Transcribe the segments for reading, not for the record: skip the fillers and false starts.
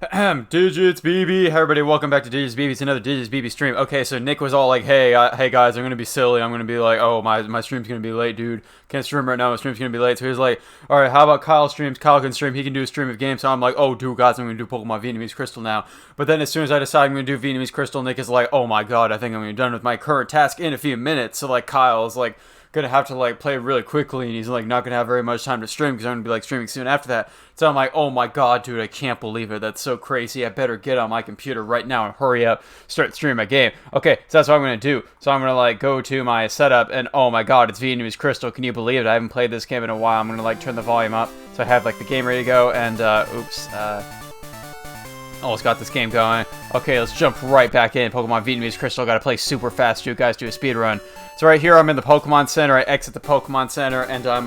Digits BB, hey everybody, welcome back to Digits BB. It's another Digits BB stream. Okay, so Nick was all like, hey guys, I'm gonna be silly. I'm gonna be like, oh, my stream's gonna be late, dude. Can't stream right now. My stream's gonna be late. So he was like, all right, how about Kyle streams? Kyle can stream. He can do a stream of games. So I'm like, oh, dude, guys, I'm gonna do Pokemon Vietnamese Crystal now. But then as soon as I decide I'm gonna do Vietnamese Crystal, Nick is like, oh my god, I think I'm gonna be done with my current task in a few minutes. So like, Kyle is like gonna have to like play really quickly, and he's like not gonna have very much time to stream because I'm gonna be like streaming soon after that. So I'm like, oh my god, dude, I can't believe it. That's so crazy. I better get on my computer right now and hurry up, start streaming my game. Okay, so that's what I'm gonna do. So I'm gonna like go to my setup, and oh my god, it's Vietnamese Crystal. Can you believe it? I haven't played this game in a while. I'm gonna like turn the volume up so I have like the game ready to go. And almost got this game going. Okay, let's jump right back in. Pokemon Vietnamese Crystal. Gotta play super fast. You guys do a speed run. So right here, I'm in the Pokemon Center. I exit the Pokemon Center, and I'm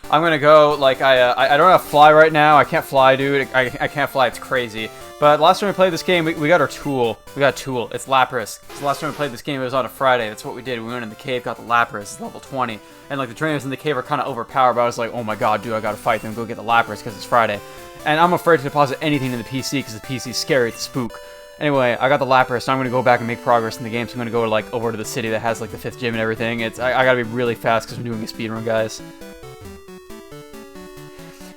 gonna go, like, I don't have fly right now. I can't fly, dude. I can't fly. It's crazy. But last time we played this game, we got our tool. We got a tool. It's Lapras. So last time we played this game, it was on a Friday. That's what we did. We went in the cave, got the Lapras. It's level 20. And, like, the trainers in the cave are kind of overpowered, but I was like, oh my god, dude, I gotta fight them. Go get the Lapras because it's Friday. And I'm afraid to deposit anything in the PC because the PC's scary. It's a spook. Anyway, I got the Lapras, so I'm going to go back and make progress in the game. So I'm going to go like over to the city that has like the 5th gym and everything. I got to be really fast because I'm doing a speedrun, guys.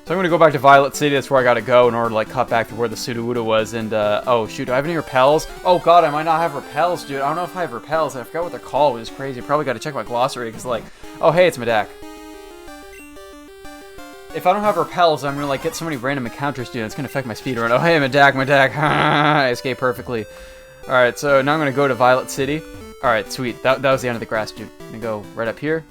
So I'm going to go back to Violet City. That's where I got to go in order to like cut back to where the Sudowoodo was. And, oh shoot, do I have any repels? Oh god, I might not have repels, dude. I don't know if I have repels. I forgot what they're called, which is crazy. Probably got to check my glossary because like, oh hey, it's Medak. If I don't have repels, I'm gonna like get so many random encounters, dude. It's gonna affect my speedrun. Oh hey, Medak. I escaped perfectly. Alright, so now I'm gonna go to Violet City. Alright, sweet. That was the end of the grass, dude. I'm gonna go right up here.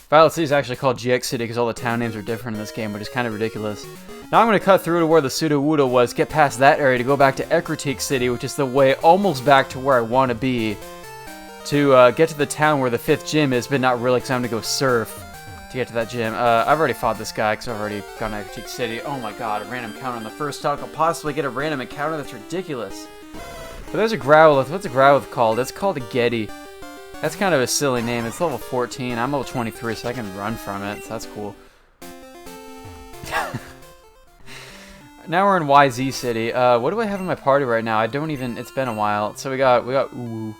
Violet City is actually called GX City because all the town names are different in this game, which is kind of ridiculous. Now I'm gonna cut through to where the Sudowoodo was, get past that area to go back to Ecruteak City, which is the way almost back to where I want to be. To get to the town where the 5th gym is, but not really because I'm gonna go surf. To get to that gym. I've already fought this guy because I've already gone to Ecruteak City. Oh my god, a random encounter on the first talk. I'll possibly get a random encounter? That's ridiculous. But there's a Growlithe. What's a Growlithe called? It's called a Getty. That's kind of a silly name. It's level 14. I'm level 23, so I can run from it. So that's cool. Now we're in YZ City. What do I have in my party right now? I don't even... It's been a while. So we got Ooh.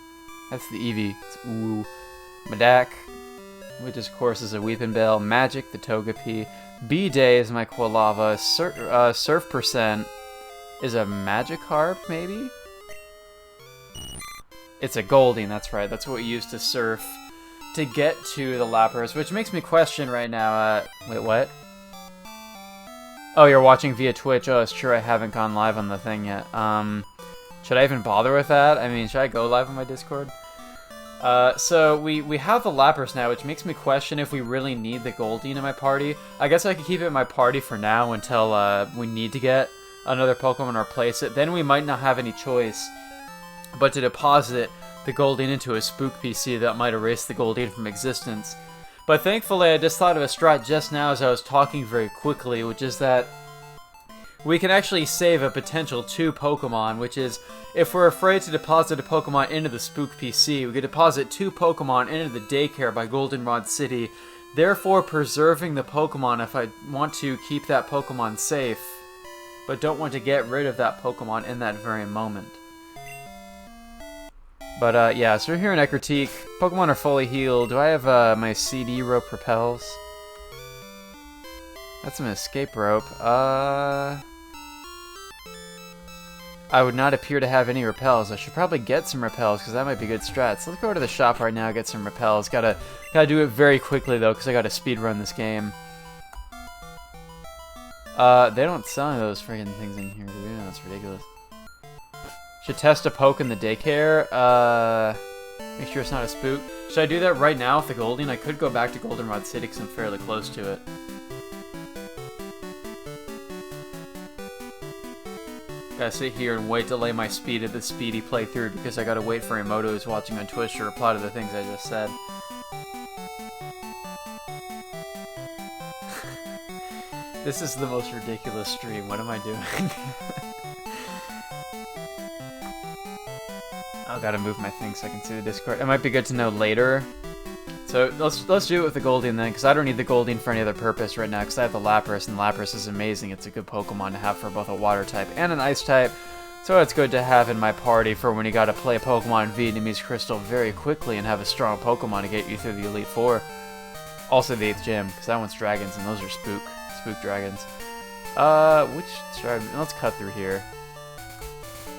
That's the Eevee. It's Ooh. Medak, which of course is a Weepinbell, Magic, the Togepi, B-Day is my Quilava, Surf Percent is a Magikarp, maybe? It's a Goldeen, that's right, that's what we use to surf to get to the Lapras, which makes me question right now, wait, what? Oh, you're watching via Twitch, oh, it's true, I haven't gone live on the thing yet, should I even bother with that? I mean, should I go live on my Discord? So we have the Lapras now, which makes me question if we really need the Goldeen in my party. I guess I could keep it in my party for now until we need to get another Pokemon or replace it. Then we might not have any choice but to deposit the Goldeen into a spook PC that might erase the Goldeen from existence. But thankfully, I just thought of a strat just now as I was talking very quickly, which is that we can actually save a potential 2 Pokemon, which is, if we're afraid to deposit a Pokemon into the Spook PC, we could deposit 2 Pokemon into the daycare by Goldenrod City, therefore preserving the Pokemon if I want to keep that Pokemon safe, but don't want to get rid of that Pokemon in that very moment. But, yeah, so we're here in Ecruteak. Pokemon are fully healed. Do I have, my CD rope repels? That's an escape rope. I would not appear to have any repels. I should probably get some repels because that might be good strats. So let's go to the shop right now, get some repels. Gotta do it very quickly though because I gotta speedrun this game. They don't sell any of those freaking things in here, dude. That's ridiculous. Should test a poke in the daycare. Make sure it's not a spook. Should I do that right now with the Goldeen? I could go back to Goldenrod City because I'm fairly close to it. Gotta sit here and wait to lay my speed at the speedy playthrough because I gotta wait for Emoto who's watching on Twitch to reply to the things I just said. This is the most ridiculous stream. What am I doing? I gotta move my thing so I can see the Discord. It might be good to know later. So let's do it with the Goldeen then, because I don't need the Goldeen for any other purpose right now, because I have the Lapras, and Lapras is amazing. It's a good Pokemon to have for both a Water type and an Ice type. So it's good to have in my party for when you gotta play Pokemon Vietnamese Crystal very quickly and have a strong Pokemon to get you through the Elite Four. Also the 8th gym, because that one's dragons and those are spook dragons. Let's cut through here.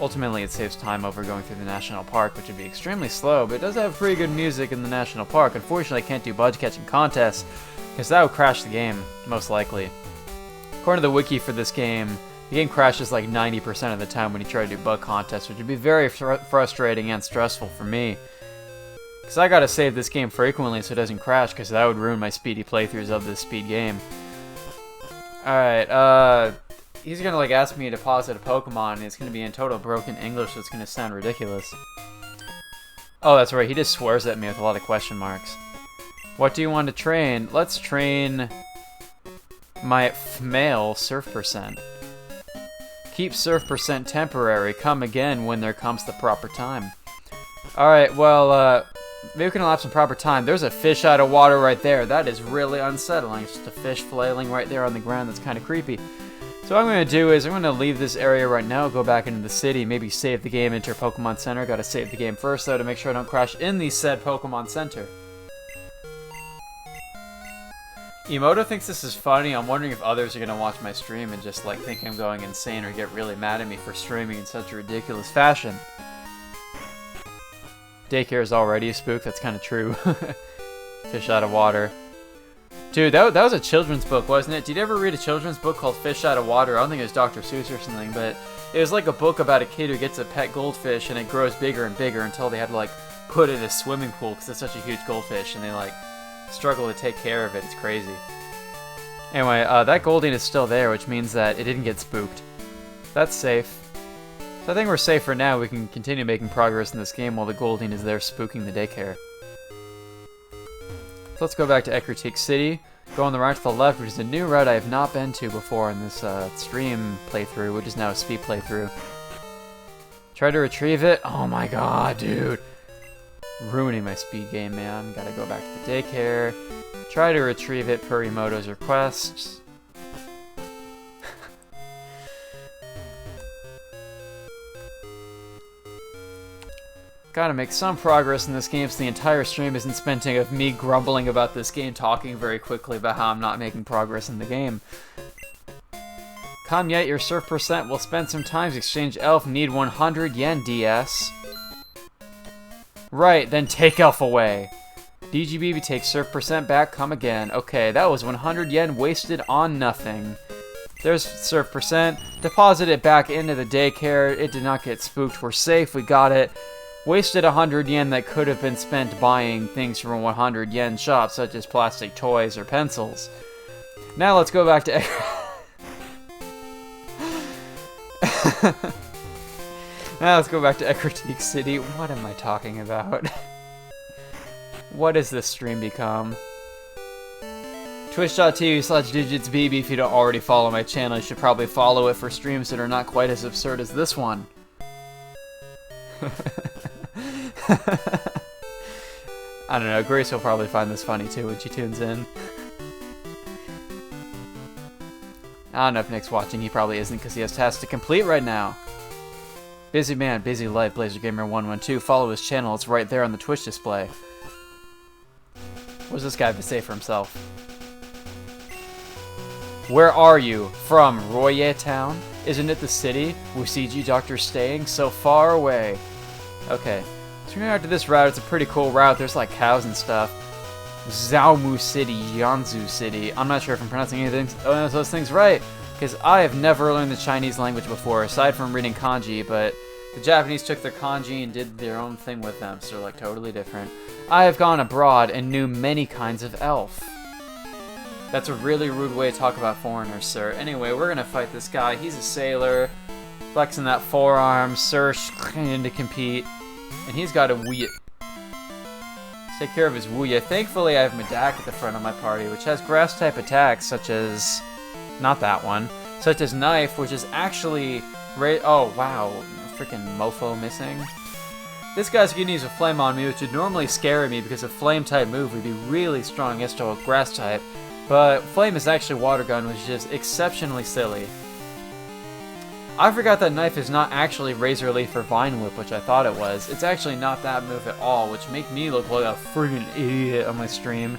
Ultimately, it saves time over going through the National Park, which would be extremely slow, but it does have pretty good music in the National Park. Unfortunately, I can't do budge catching contests, because that would crash the game, most likely. According to the wiki for this game, the game crashes like 90% of the time when you try to do bug contests, which would be very frustrating and stressful for me. Because I gotta save this game frequently so it doesn't crash, because that would ruin my speedy playthroughs of this speed game. Alright, he's gonna like ask me to deposit a Pokemon, and it's gonna be in total broken English, so it's gonna sound ridiculous. Oh, that's right, he just swears at me with a lot of question marks. What do you want to train? Let's train my male Surf Percent. Keep Surf Percent temporary, come again when there comes the proper time. Alright, well, maybe we can elapse some proper time. There's a fish out of water right there. That is really unsettling. It's just a fish flailing right there on the ground. That's kind of creepy. So what I'm going to do is I'm going to leave this area right now, go back into the city, maybe save the game, enter Pokemon Center. Got to save the game first, though, to make sure I don't crash in the said Pokemon Center. Emoto thinks this is funny. I'm wondering if others are going to watch my stream and just like think I'm going insane or get really mad at me for streaming in such a ridiculous fashion. Daycare is already a spook. That's kind of true. Fish out of water. Dude, that was a children's book, wasn't it? Did you ever read a children's book called Fish Out of Water? I don't think it was Dr. Seuss or something, but it was like a book about a kid who gets a pet goldfish and it grows bigger and bigger until they had to like put it in a swimming pool because it's such a huge goldfish and they like struggle to take care of it. It's crazy. Anyway, that Goldeen is still there, which means that it didn't get spooked. That's safe. So I think we're safe for now. We can continue making progress in this game while the Goldeen is there spooking the daycare. So let's go back to Ecruteak City. Go on the right to the left, which is a new route I have not been to before in this stream playthrough, which is now a speed playthrough. Try to retrieve it. Oh my god, dude. Ruining my speed game, man. Gotta go back to the daycare. Try to retrieve it per Emoto's request. Gotta make some progress in this game, so the entire stream isn't spent of me grumbling about this game, talking very quickly about how I'm not making progress in the game. Come yet, your Surf Percent will spend some time to exchange Elf, need 100 yen DS. Right, then take Elf away. DGBB takes Surf Percent back, come again. Okay, that was 100 yen wasted on nothing. There's Surf Percent. Deposit it back into the daycare. It did not get spooked. We're safe. We got it. Wasted 100 yen that could have been spent buying things from a 100 yen shop, such as plastic toys or pencils. Now let's go back to... Now let's go back to Ecruteak City. What am I talking about? What has this stream become? Twitch.tv/digitsbb. If you don't already follow my channel, you should probably follow it for streams that are not quite as absurd as this one. I don't know, Grace will probably find this funny too when she tunes in. I don't know if Nick's watching, he probably isn't because he has tasks to complete right now. Busy man, busy life, BlazerGamer112. Follow his channel, it's right there on the Twitch display. What does this guy have to say for himself? Where are you? From Roye Town? Isn't it the city? Usiji Doctor staying so far away. Okay. So we're going out to this route. It's a pretty cool route. There's like cows and stuff. Zhaomu City, Jianzhou City. I'm not sure if I'm pronouncing anything those things right, because I have never learned the Chinese language before, aside from reading kanji, but the Japanese took their kanji and did their own thing with them, so they're like totally different. I have gone abroad and knew many kinds of elf. That's a really rude way to talk about foreigners, sir. Anyway, we're gonna fight this guy. He's a sailor, flexing that forearm, search to compete, and he's got a Wuya. Take care of his Wuya. Thankfully, I have Medak at the front of my party, which has grass-type attacks, such as... not that one. Such as Knife, which is actually... oh, wow. Freaking mofo missing. This guy's gonna use a Flame on me, which would normally scare me because a Flame-type move would be really strong against a Grass-type. But Flame is actually Water Gun, which is just exceptionally silly. I forgot that knife is not actually Razor Leaf or Vine Whip, which I thought it was. It's actually not that move at all, which make me look like a friggin' idiot on my stream.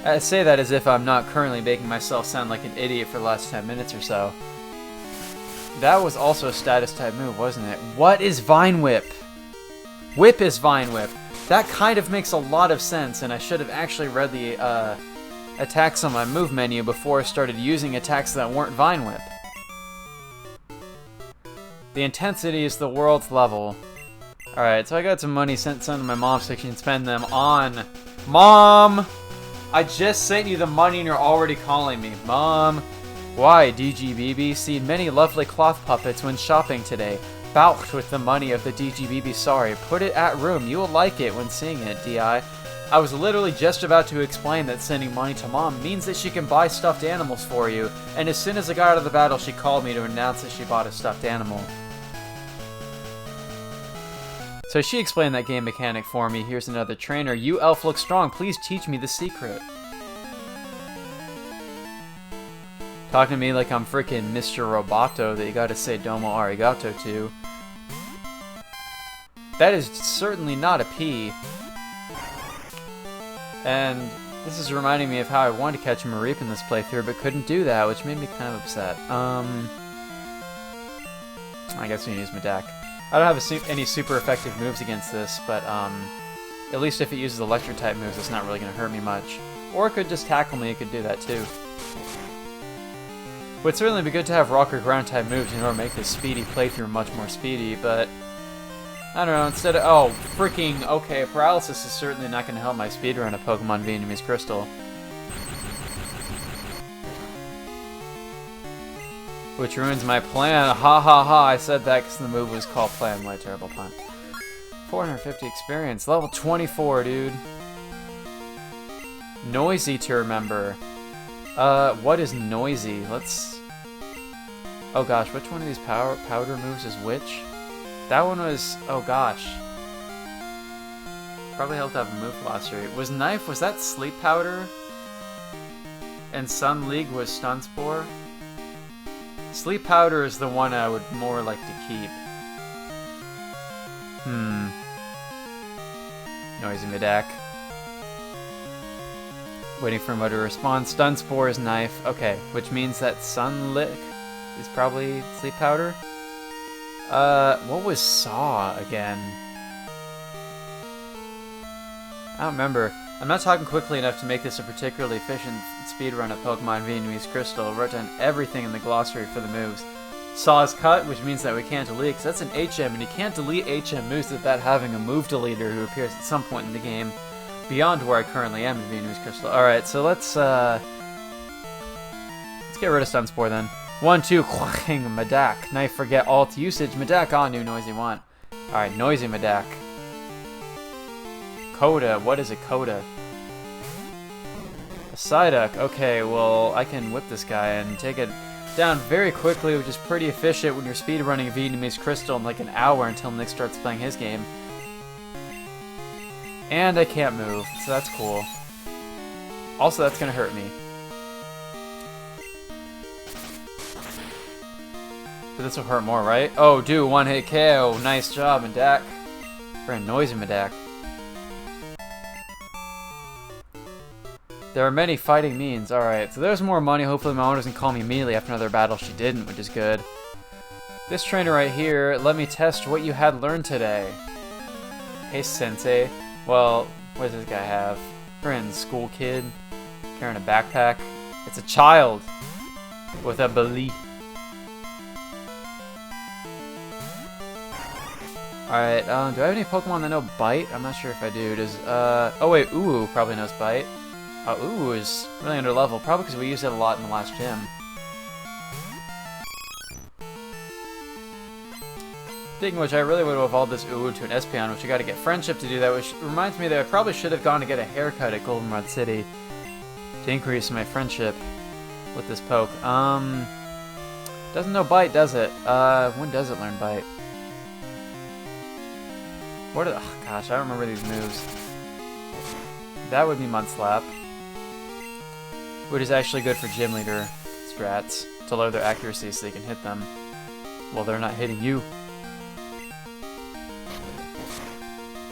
I say that as if I'm not currently making myself sound like an idiot for the last 10 minutes or so. That was also a status type move, wasn't it? What is Vine Whip? Whip is Vine Whip. That kind of makes a lot of sense, and I should have actually read the attacks on my move menu before I started using attacks that weren't Vine Whip. The intensity is the world's level. Alright, so I got some money sent some to my mom so she can spend them on... Mom! I just sent you the money and you're already calling me. Mom! Why, DGBB? Seen many lovely cloth puppets when shopping today. Balked with the money of the DGBB, sorry. Put it at room. You will like it when seeing it, DI. I was literally just about to explain that sending money to Mom means that she can buy stuffed animals for you, and as soon as I got out of the battle, she called me to announce that she bought a stuffed animal. So she explained that game mechanic for me. Here's another trainer. You elf look strong. Please teach me the secret. Talking to me like I'm freaking Mr. Roboto that you gotta say domo arigato to. That is certainly not a P. And this is reminding me of how I wanted to catch Mareep in this playthrough, but couldn't do that, which made me kind of upset. I guess we can use Medak. I don't have any super effective moves against this, but at least if it uses electric type moves, it's not really going to hurt me much. Or it could just tackle me, it could do that too. Would certainly be good to have rock or ground type moves in order to make this speedy playthrough much more speedy, but I don't know, instead of, oh, freaking, okay, paralysis is certainly not going to help my speedrun of Pokemon Vietnamese Crystal. Which ruins my plan. Ha ha ha, I said that because the move was called plan. What a terrible pun. 450 experience. Level 24, dude. Noisy to remember. What is noisy? Let's... Oh gosh, which one of these powder moves is which? That one was... Oh gosh. Probably helped have a move glossary. Was Knife, was that Sleep Powder? And Sun League was Stun Spore? Sleep Powder is the one I would more like to keep. Noisy Medak. Waiting for him to respond. Stun Spore is Knife. Okay, which means that Sun Lick is probably Sleep Powder. What was Saw again? I don't remember. I'm not talking quickly enough to make this a particularly efficient speedrun of Pokemon Vietnamese Crystal. I wrote down everything in the glossary for the moves. Saw is cut, which means that we can't delete, because that's an HM, and you can't delete HM moves without having a move deleter who appears at some point in the game beyond where I currently am in Vietnamese Crystal. Alright, so let's get rid of Stun Spore then. 1, 2, Medak. Knife, forget alt usage. Medak on new Noisy want. Alright, Noisy Medak. Coda, what is a Coda? A Psyduck, okay, well, I can whip this guy and take it down very quickly, which is pretty efficient when you're speedrunning Vietnamese Crystal in like an hour until Nick starts playing his game. And I can't move, so that's cool. Also, that's gonna hurt me. But this will hurt more, right? Oh, dude, one hit KO. Nice job, Medak. For a Noisy Medak. There are many fighting means. Alright, so there's more money. Hopefully my mom doesn't call me immediately after another battle. She didn't, which is good. This trainer right here, let me test what you had learned today. Hey, Sensei. Well, what does this guy have? Friend, school kid, carrying a backpack. It's a child with a belly. Alright, do I have any Pokemon that know Bite? I'm not sure if I do. Does, oh wait, Uwu probably knows Bite. Uwu is really under level, probably because we used it a lot in the last gym. Speaking of which, I really would have evolved this Uwu to an Espeon, which I gotta get Friendship to do that, which reminds me that I probably should have gone to get a haircut at Goldenrod City to increase my friendship with this poke. Doesn't know Bite, does it? When does it learn Bite? What are the, oh gosh, I don't remember these moves. That would be Mudslap, which is actually good for gym leader strats to lower their accuracy so they can hit them. Well, they're not hitting you.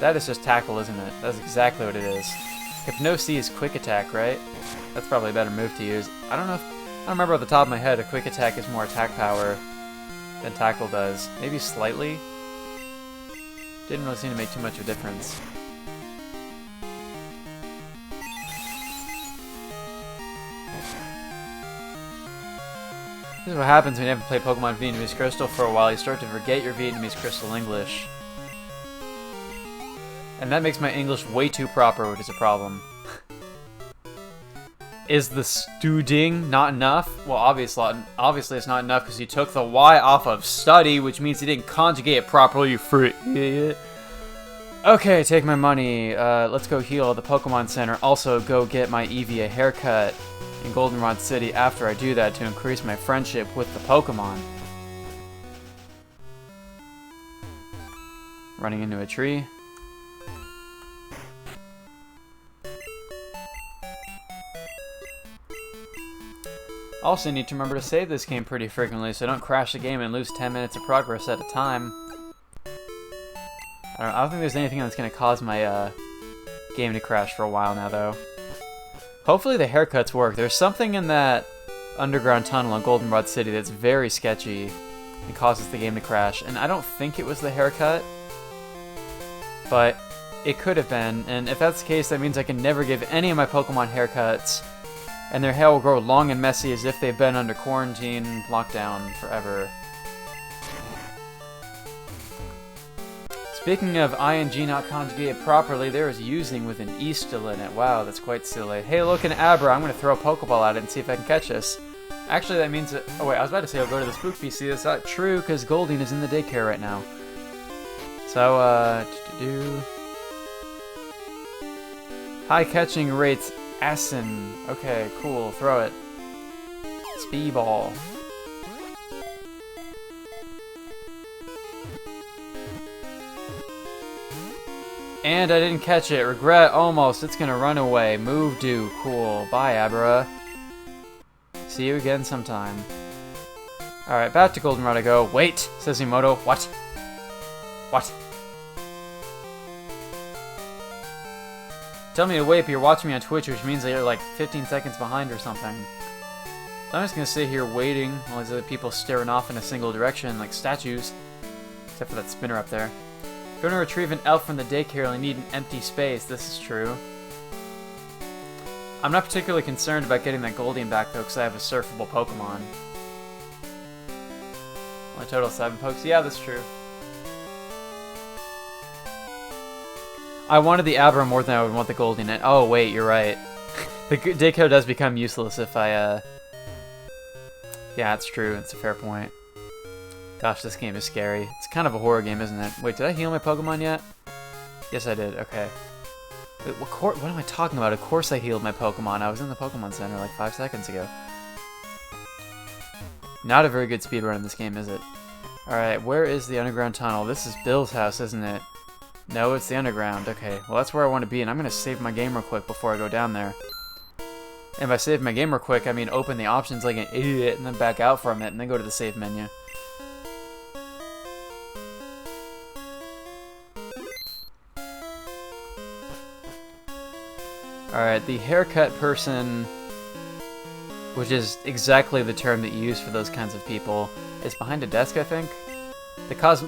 That is just tackle, isn't it? That's exactly what it is. Hypnosis is quick attack, right? That's probably a better move to use. I don't remember off the top of my head. A quick attack is more attack power than tackle does. Maybe slightly. Didn't really seem to make too much of a difference. This is what happens when you haven't played Pokemon Vietnamese Crystal for a while. You start to forget your Vietnamese Crystal English. And that makes my English way too proper, which is a problem. Is the studing not enough? Well, obviously it's not enough because you took the Y off of study, which means you didn't conjugate it properly, you fruit idiot. Okay, take my money. Let's go heal at the Pokemon Center. Also, go get my Eevee a haircut in Goldenrod City after I do that to increase my friendship with the Pokemon. Running into a tree. Also need to remember to save this game pretty frequently so I don't crash the game and lose 10 minutes of progress at a time. I don't think there's anything that's going to cause my game to crash for a while now, though. Hopefully the haircuts work. There's something in that underground tunnel in Goldenrod City that's very sketchy and causes the game to crash. And I don't think it was the haircut, but it could have been. And if that's the case, that means I can never give any of my Pokemon haircuts, and their hair will grow long and messy as if they've been under quarantine lockdown forever. Speaking of ing not conjugated properly, there is using with an E still in it. Wow, that's quite silly. Hey, look, an Abra. I'm going to throw a Pokeball at it and see if I can catch this. Actually, that means that... Oh, wait, I was about to say I'll go to the Spook PC. That's not true, because Goldeen is in the daycare right now. So, high catching rates. Asin. Okay, cool. Throw it. Speedball. And I didn't catch it. Regret. Almost. It's gonna run away. Move do. Cool. Bye, Abra. See you again sometime. Alright, back to Goldenrod I go. Wait, says Emoto. What? What? Tell me to wait, but you're watching me on Twitch, which means that you're like 15 seconds behind or something. So I'm just gonna sit here waiting while these other people staring off in a single direction like statues. Except for that spinner up there. If you want to retrieve an elf from the daycare, you'll need an empty space. This is true. I'm not particularly concerned about getting that Goldeen back though, because I have a surfable Pokemon. Only total 7 pokes. Yeah, that's true. I wanted the Abra more than I would want the Goldeen. And oh wait, you're right. The daycare does become useless if I Yeah, it's true. It's a fair point. Gosh, this game is scary. It's kind of a horror game, isn't it? Wait, did I heal my Pokemon yet? Yes, I did. Okay. Wait, what am I talking about? Of course I healed my Pokemon. I was in the Pokemon Center like 5 seconds ago. Not a very good speedrun in this game, is it? Alright, where is the underground tunnel? This is Bill's house, isn't it? No, it's the underground. Okay, well that's where I want to be, and I'm going to save my game real quick before I go down there. And by save my game real quick, I mean open the options like an idiot and then back out from it and then go to the save menu. Alright, the haircut person, which is exactly the term that you use for those kinds of people, is behind a desk, I think.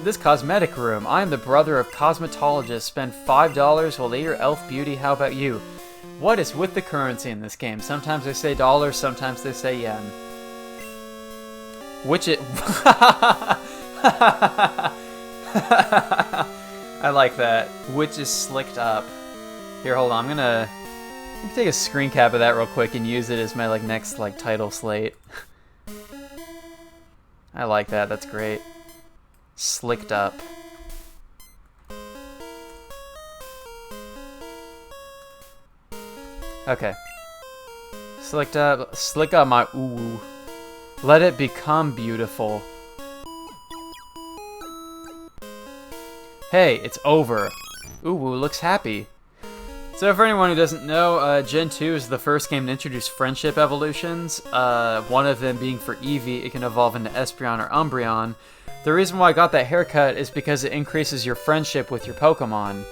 This cosmetic room. I am the brother of cosmetologists. Spend $5 while they your elf beauty. How about you? What is with the currency in this game? Sometimes they say dollars, sometimes they say yen. Which it... I like that. Which is slicked up. Here, hold on. I'm gonna take a screen cap of that real quick and use it as my next title slate. I like that. That's great. Slicked up. Okay. Slick up my ooh. Let it become beautiful. Hey, it's over. Ooh, looks happy. So for anyone who doesn't know, Gen 2 is the first game to introduce friendship evolutions. One of them being for Eevee, it can evolve into Espeon or Umbreon. The reason why I got that haircut is because it increases your friendship with your Pokemon.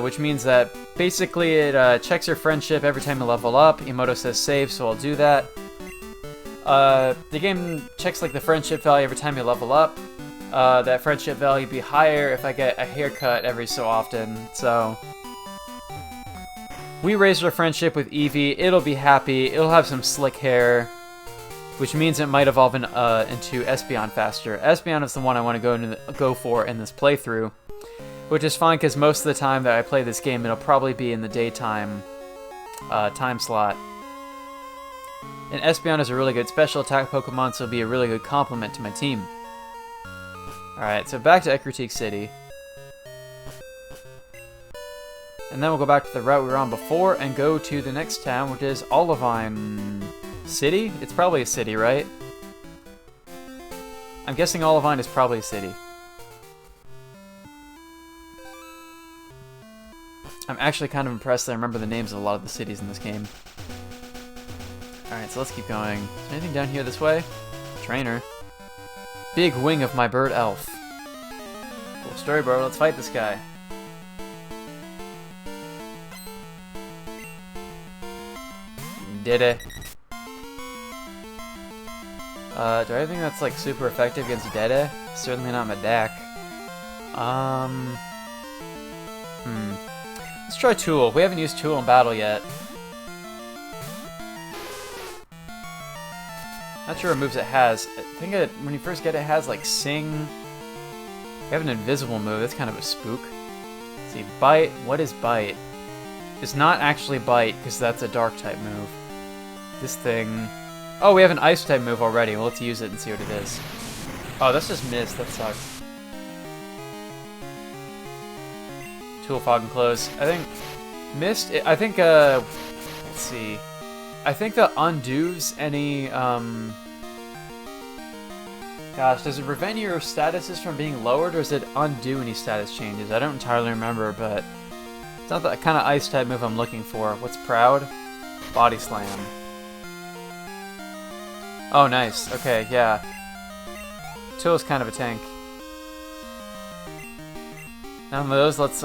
Which means that basically it checks your friendship every time you level up. Emoto says save, so I'll do that. The game checks like the friendship value every time you level up. That friendship value be higher if I get a haircut every so often, so... We raised our friendship with Eevee, it'll be happy, it'll have some slick hair, which means it might evolve into Espeon faster. Espeon is the one I want to go for in this playthrough, which is fine because most of the time that I play this game, it'll probably be in the daytime time slot. And Espeon is a really good special attack Pokemon, so it'll be a really good complement to my team. Alright, so back to Ecruteak City. And then we'll go back to the route we were on before and go to the next town, which is Olivine City? It's probably a city, right? I'm guessing Olivine is probably a city. I'm actually kind of impressed that I remember the names of a lot of the cities in this game. Alright, so let's keep going. Is there anything down here this way? Trainer. Big wing of my bird elf. Cool story, bro. Let's fight this guy. Did it. Do I think that's like super effective against Dede? Certainly not Medak. Let's try Tool. We haven't used Tool in battle yet. Not sure what moves it has. I think when you first get it, it has like Sing. We have an invisible move. That's kind of a spook. Let's see, Bite. What is Bite? It's not actually Bite because that's a Dark type move. This thing... Oh, we have an Ice type move already. Well, let's use it and see what it is. Oh, that's just Mist. That sucks. Tool, Fog, and Close. I think... Mist... I think, let's see... I think that undoes any, Gosh, does it prevent your statuses from being lowered, or does it undo any status changes? I don't entirely remember, but... It's not the kind of Ice type move I'm looking for. What's Proud? Body Slam. Oh, nice. Okay, yeah. Tool's kind of a tank. Now of those, let's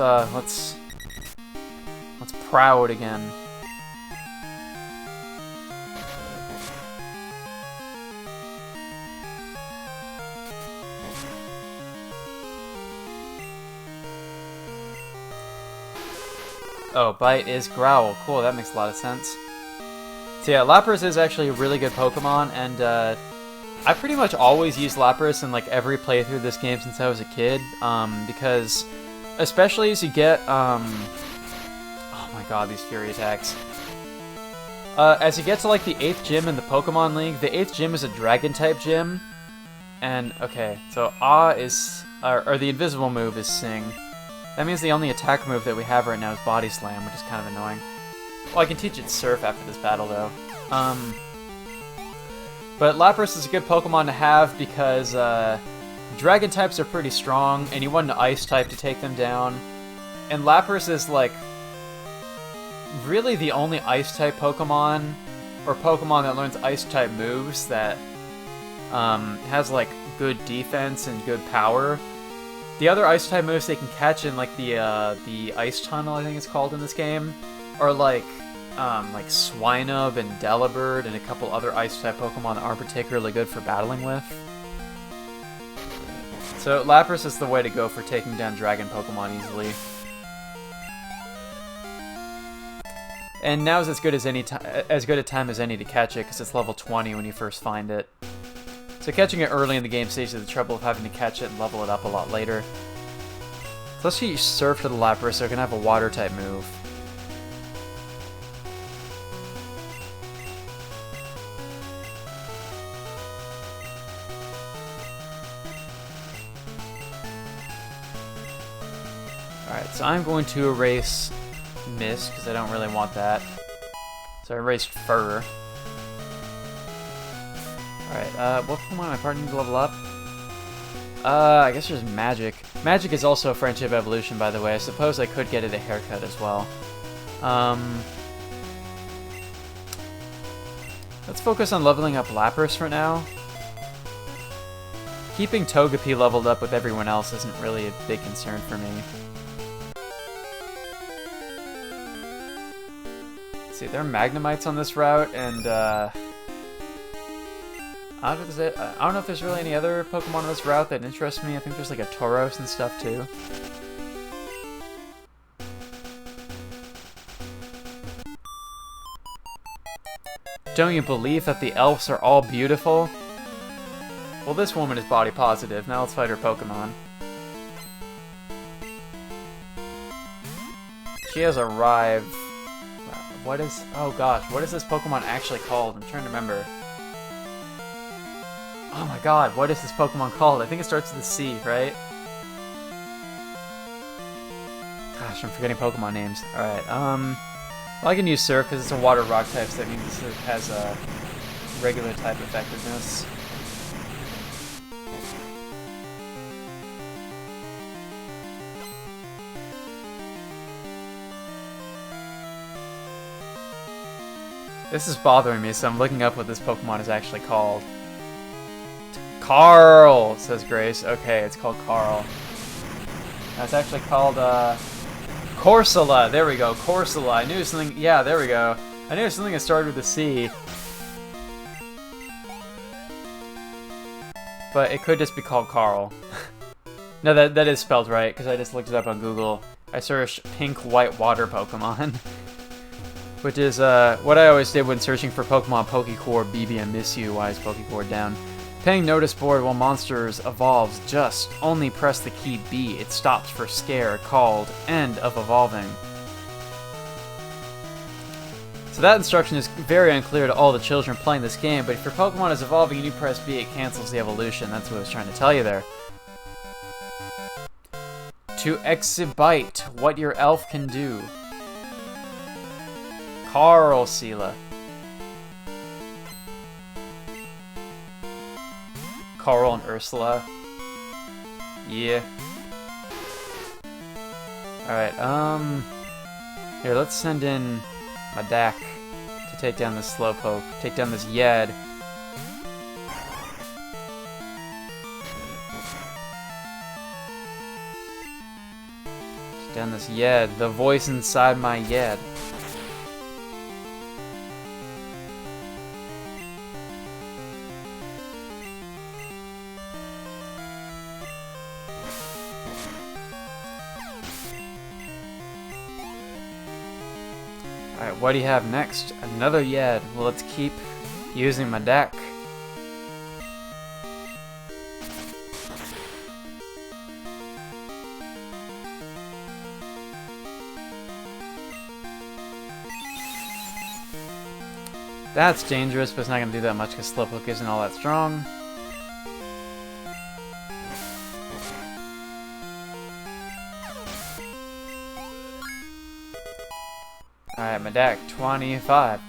Proud again. Oh, Bite is Growl. Cool, that makes a lot of sense. So yeah, Lapras is actually a really good Pokemon, and I pretty much always use Lapras in like every playthrough of this game since I was a kid, because especially as you get, oh my god, these Fury attacks. As you get to like the 8th gym in the Pokemon League, the 8th gym is a Dragon-type gym, and okay, so is, or the invisible move is Sing. That means the only attack move that we have right now is Body Slam, which is kind of annoying. Well, I can teach it Surf after this battle, though. But Lapras is a good Pokemon to have because Dragon types are pretty strong, and you want an Ice type to take them down. And Lapras is, like, really the only Ice type Pokemon, or Pokemon that learns Ice type moves that has, like, good defense and good power. The other Ice type moves they can catch in like the Ice Tunnel, I think it's called in this game, are like Swinub and Delibird and a couple other Ice type Pokemon that aren't particularly good for battling with. So Lapras is the way to go for taking down Dragon Pokemon easily. And now is as good a time as any to catch it because it's level 20 when you first find it. So catching it early in the game saves you the trouble of having to catch it and level it up a lot later. So let's use Surf to the Lapras so it can have a Water type move. Alright, so I'm going to erase Mist because I don't really want that. So I erased Fur. Alright, what Pokemon my partner need to level up? I guess there's Magic. Magic is also a friendship evolution, by the way. I suppose I could get it a haircut as well. Let's focus on leveling up Lapras for now. Keeping Togepi leveled up with everyone else isn't really a big concern for me. Let's see, there are Magnemites on this route, and I don't know if there's really any other Pokemon on this route that interest me. I think there's like a Tauros and stuff too. Don't you believe that the elves are all beautiful? Well, this woman is body positive. Now let's fight her Pokemon. She has arrived. What is... Oh gosh, what is this Pokemon actually called? I'm trying to remember. Oh my god, what is this Pokemon called? I think it starts with a C, right? Gosh, I'm forgetting Pokemon names. Alright, well, I can use Surf because it's a water rock type, so that means it has a regular type effectiveness. This is bothering me, so I'm looking up what this Pokemon is actually called. Carl, says Grace. Okay, it's called Carl. Now it's actually called, Corsola. There we go, Corsola. I knew something, yeah, there we go. I knew something that started with a C. But it could just be called Carl. No, that is spelled right, because I just looked it up on Google. I searched pink white water Pokemon. Which is, what I always did when searching for Pokemon Pokecore BB and Miss You. Why is Pokecore down? Paying notice board while monsters evolves. Just only press the key B. It stops for scare called end of evolving. So that instruction is very unclear to all the children playing this game, but if your Pokemon is evolving and you press B, it cancels the evolution. That's what I was trying to tell you there. To exhibite what your elf can do. Carl Sela. Carl and Ursula. Yeah. Alright, here, let's send in my Dak to take down this Slowpoke. Take down this Yed. Take down this Yed. The voice inside my Yed. Alright, what do you have next? Another Yed. Well, let's keep using my deck. That's dangerous, but it's not going to do that much because Slowpoke isn't all that strong. Alright, my deck, 25.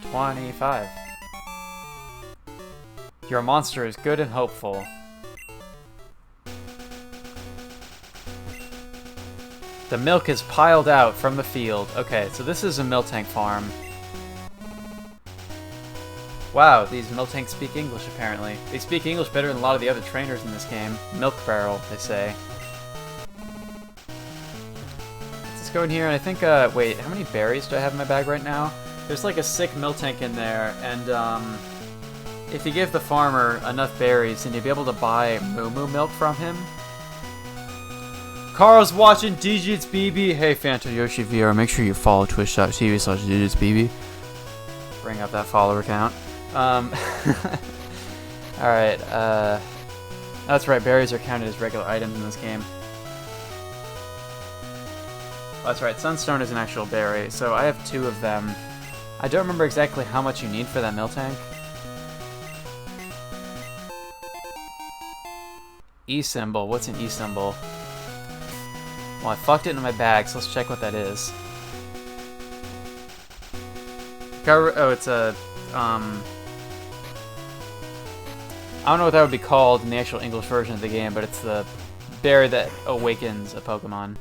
Your monster is good and hopeful. The milk is piled out from the field. Okay, so this is a Miltank farm. Wow, these Miltanks speak English apparently. They speak English better than a lot of the other trainers in this game. Milk barrel, they say. Let's go in here, and I think, wait, how many berries do I have in my bag right now? There's like a sick Miltank in there, and, if you give the farmer enough berries, then you'll be able to buy Moo Moo milk from him. Carl's watching DigitsBB. Hey, Fanta Yoshi VR, make sure you follow twitch.tv/DigitsBB. Bring up that follower count. Alright, that's right, berries are counted as regular items in this game. That's right, Sunstone is an actual berry, so I have 2 of them. I don't remember exactly how much you need for that Miltank. E symbol, what's an E symbol? Well, I fucked it in my bag, so let's check what that is. Oh, it's a, I don't know what that would be called in the actual English version of the game, but it's the berry that awakens a Pokemon.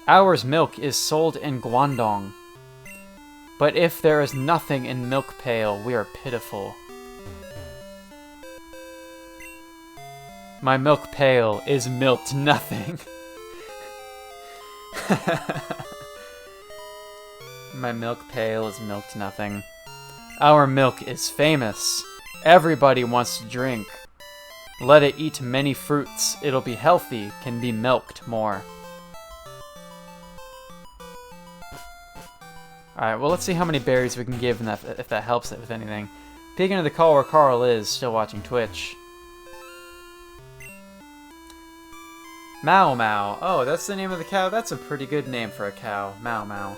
Ours milk is sold in Guangdong. But if there is nothing in Milk Pail, we are pitiful. My milk pail is milked nothing. My milk pail is milked nothing. Our milk is famous. Everybody wants to drink. Let it eat many fruits. It'll be healthy, can be milked more. Alright, well let's see how many berries we can give and if that helps it with anything. Peek into the call where Carl is, still watching Twitch. Mau Mau. Oh, that's the name of the cow? That's a pretty good name for a cow. Mau Mau.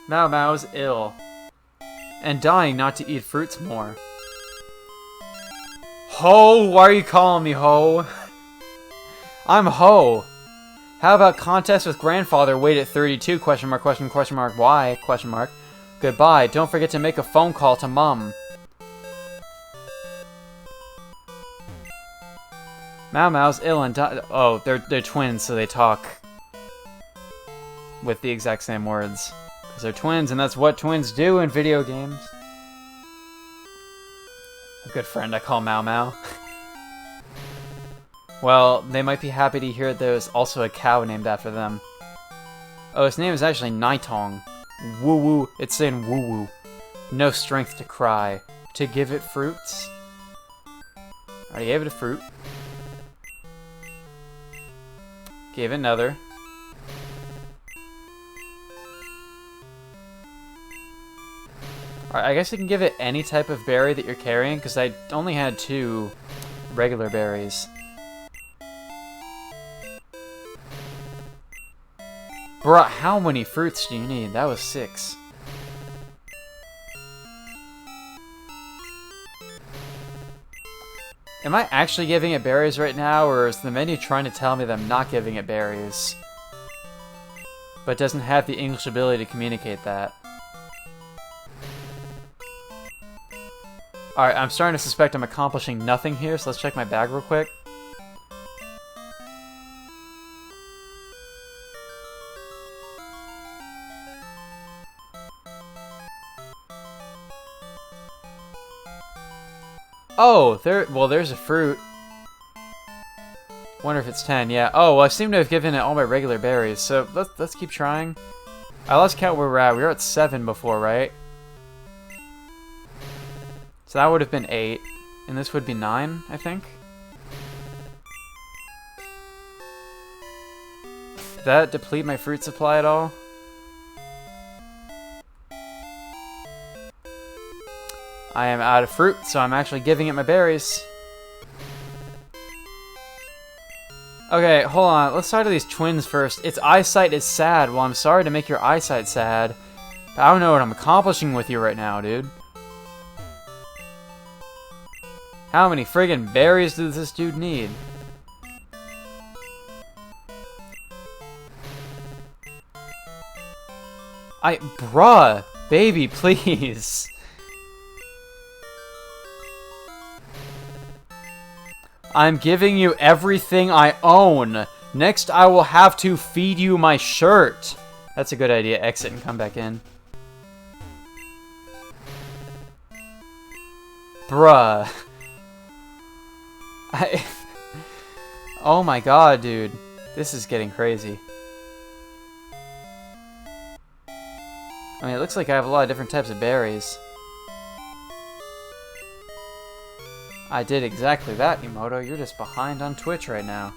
Mau Mau's ill. And dying not to eat fruits more. Ho! Why are you calling me Ho? I'm Ho. How about contest with grandfather? Wait at 32? Question mark, question mark, why? Question mark. Goodbye. Don't forget to make a phone call to Mum. Mau Mau's ill and oh, they're twins, so they talk with the exact same words. Because they're twins, and that's what twins do in video games. A good friend I call Mau Mau. Well, they might be happy to hear there's also a cow named after them. Oh, its name is actually Nitong. Woo woo, it's saying woo woo. No strength to cry. To give it fruits? Alright, gave it a fruit. Gave it another. Alright, I guess you can give it any type of berry that you're carrying, because I only had 2 regular berries. Bruh, how many fruits do you need? That was 6. Am I actually giving it berries right now, or is the menu trying to tell me that I'm not giving it berries? But doesn't have the English ability to communicate that. Alright, I'm starting to suspect I'm accomplishing nothing here, so let's check my bag real quick. Oh, there's a fruit. Wonder if it's 10, yeah. Oh, well, I seem to have given it all my regular berries, so let's keep trying. I lost count where we're at. We were at 7 before, right? So that would have been 8, and this would be 9, I think. Did that deplete my fruit supply at all? I am out of fruit, so I'm actually giving it my berries. Okay, hold on. Let's talk to these twins first. Its eyesight is sad. Well, I'm sorry to make your eyesight sad. But I don't know what I'm accomplishing with you right now, dude. How many friggin' berries does this dude need? Bruh, baby, please. I'm giving you everything I own. Next, I will have to feed you my shirt. That's a good idea. Exit and come back in. Bruh. Oh my god, dude. This is getting crazy. I mean, it looks like I have a lot of different types of berries. I did exactly that, Emoto. You're just behind on Twitch right now.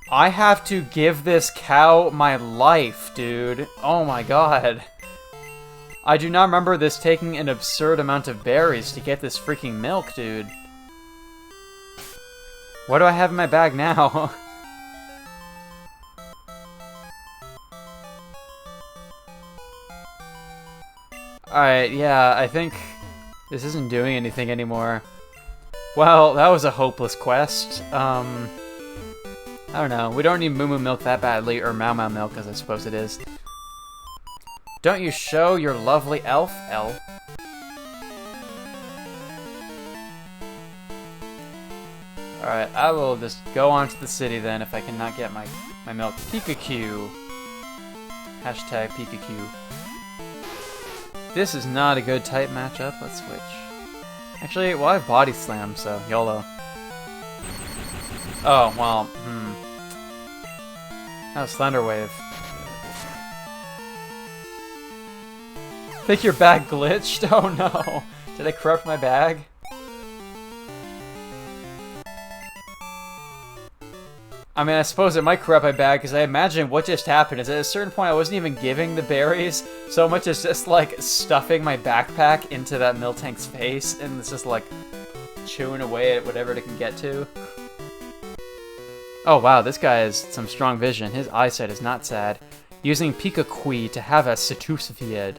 I have to give this cow my life, dude. Oh my god. I do not remember this taking an absurd amount of berries to get this freaking milk, dude. What do I have in my bag now? Alright, yeah, I think this isn't doing anything anymore. Well, that was a hopeless quest. I don't know. We don't need Moo Moo Milk that badly, or Mau Mau Milk, as I suppose it is. Don't you show your lovely elf, L. Alright, I will just go on to the city then if I cannot get my milk. Pikachu. Hashtag Pikachu. This is not a good type matchup. Let's switch. Actually, well, I have Body Slam, so YOLO. Oh, well, That was Thunder Wave. Think your bag glitched? Oh no. Did I corrupt my bag? I mean, I suppose it might corrupt my bag, because I imagine what just happened is at a certain point I wasn't even giving the berries so much as just, like, stuffing my backpack into that Miltank's face, and it's just, like, chewing away at whatever it can get to. Oh wow, this guy has some strong vision. His eyesight is not sad. Using Pikachu to have a Satusvied.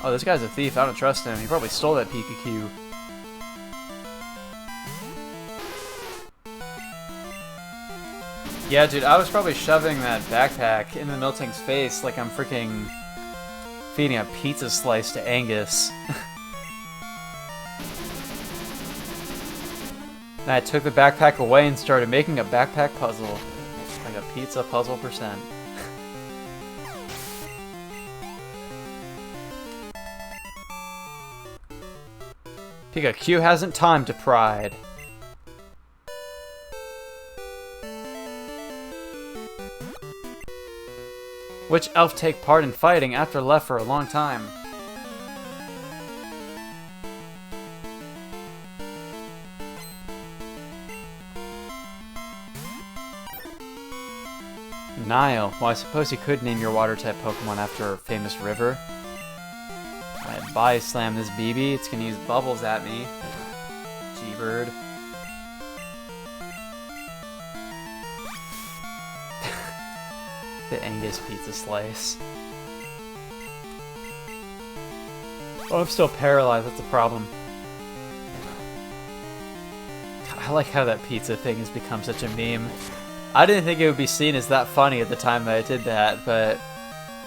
Oh, this guy's a thief. I don't trust him. He probably stole that Pikachu. Yeah, dude, I was probably shoving that backpack into Miltank's face like I'm freaking feeding a pizza slice to Angus. And I took the backpack away and started making a backpack puzzle. Like a pizza puzzle %. Pikachu hasn't time to pride. Which elf take part in fighting after left for a long time? Nile. Well, I suppose you could name your water-type Pokemon after a famous river. I'd body slam this BB. It's gonna use bubbles at me. G-Bird. The Angus pizza slice. Oh, I'm still paralyzed. That's a problem. God, I like how that pizza thing has become such a meme. I didn't think it would be seen as that funny at the time that I did that, but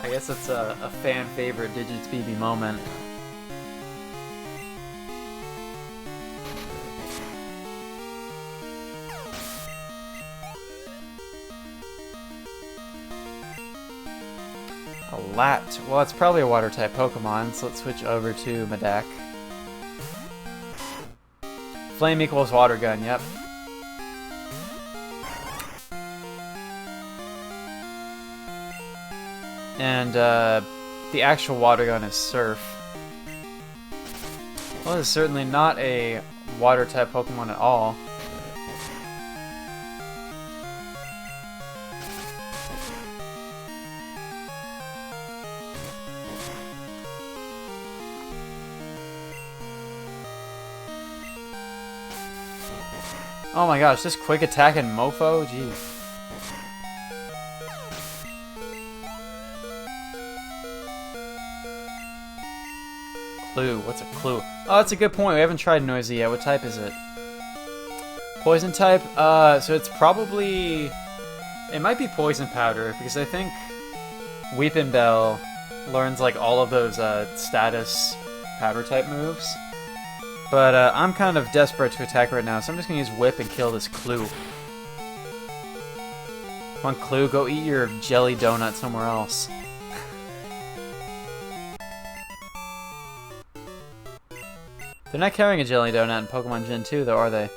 I guess it's a fan favorite Digits BB moment. A Lat. Well, it's probably a water type Pokemon, so let's switch over to my deck. Flame equals water gun, yep. And the actual water gun is Surf. Well, it's certainly not a water type Pokemon at all. Oh my gosh, this quick attack and Mofo? Jeez. Clue. What's a clue? Oh, that's a good point. We haven't tried Noisy yet. What type is it? Poison type? So it's probably... It might be Poison Powder, because I think Weepin' Bell learns, like, all of those status powder type moves. But I'm kind of desperate to attack right now, so I'm just going to use Whip and kill this Clue. Come on, Clue, go eat your jelly donut somewhere else. They're not carrying a jelly donut in Pokemon Gen 2, though, are they?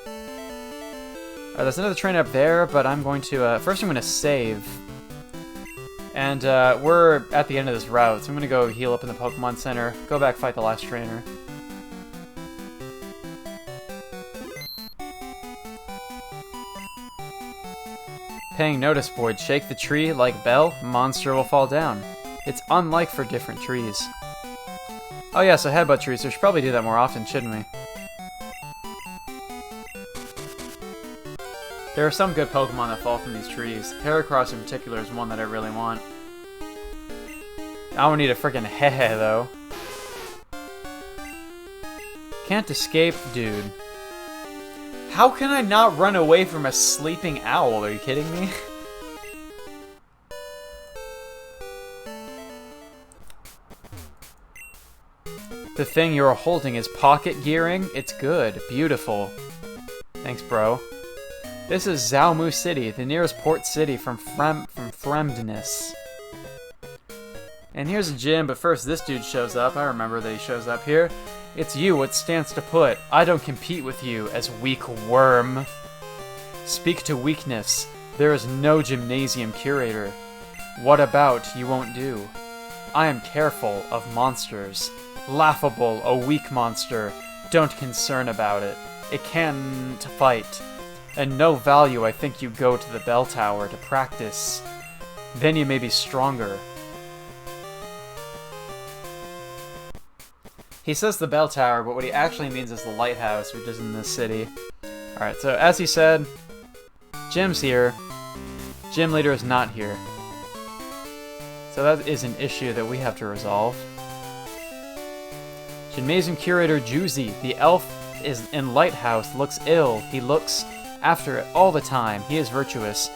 Alright, there's another trainer up there, but I'm going to... first I'm going to save. And we're at the end of this route, so I'm going to go heal up in the Pokemon Center, go back fight the last trainer. Paying notice board. Shake the tree like bell, monster will fall down. It's unlike for different trees. Oh yeah, so headbutt trees. We should probably do that more often, shouldn't we? There are some good Pokemon that fall from these trees. Heracross in particular is one that I really want. I don't need a freaking hehe though. Can't escape, dude. How can I not run away from a sleeping owl? Are you kidding me? The thing you're holding is pocket gearing? It's good. Beautiful. Thanks, bro. This is Zhaomu City, the nearest port city from Fremdness. And here's a gym, but first this dude shows up. I remember that he shows up here. It's you, what stands to put? I don't compete with you, as weak worm. Speak to weakness. There is no gymnasium curator. What about you won't do? I am careful of monsters. Laughable, a weak monster. Don't concern about it. It can't fight. And no value I think you go to the bell tower to practice. Then you may be stronger. He says the bell tower, but what he actually means is the lighthouse, which is in this city. Alright, so as he said, Jim's here. Gym leader is not here. So that is an issue that we have to resolve. Gymnasium curator Juicy, the elf is in lighthouse, looks ill. He looks after it all the time. He is virtuous.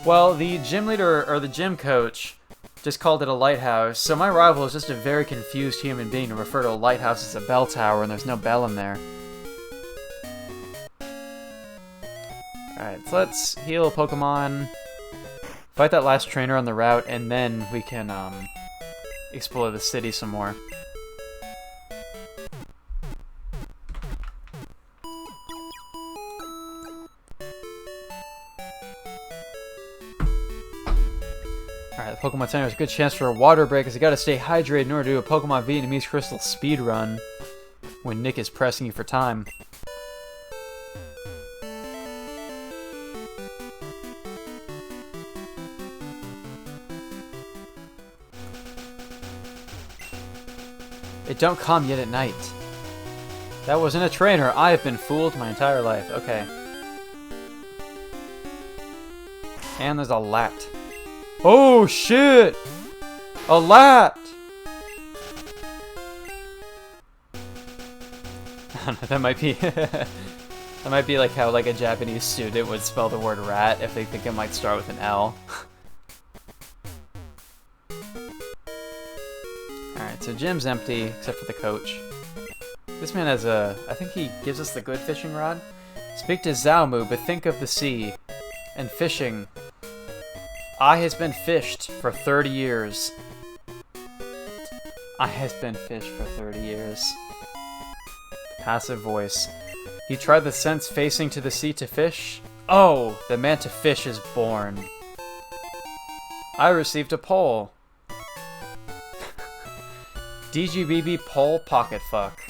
Well, the gym leader, or the gym coach, just called it a lighthouse, so my rival is just a very confused human being to refer to a lighthouse as a bell tower, and there's no bell in there. Alright, so let's heal Pokemon, fight that last trainer on the route, and then we can explore the city some more. Alright, the Pokemon Center has a good chance for a water break, as you gotta stay hydrated in order to do a Pokemon Vietnamese Crystal speedrun when Nick is pressing you for time. It don't come yet at night. That wasn't a trainer. I have been fooled my entire life. Okay. And there's a lat. Oh shit! A lat! I don't know, that might be that might be like how like a Japanese student would spell the word rat if they think it might start with an L. Alright, so gym's empty except for the coach. This man has a, I think he gives us the good fishing rod. Speak to Zhaomu, but think of the sea and fishing. I has been fished for 30 years. I has been fished for 30 years. Passive voice. You tried the sense facing to the sea to fish? Oh, the man to fish is born. I received a pole. DGBB pole pocket fuck.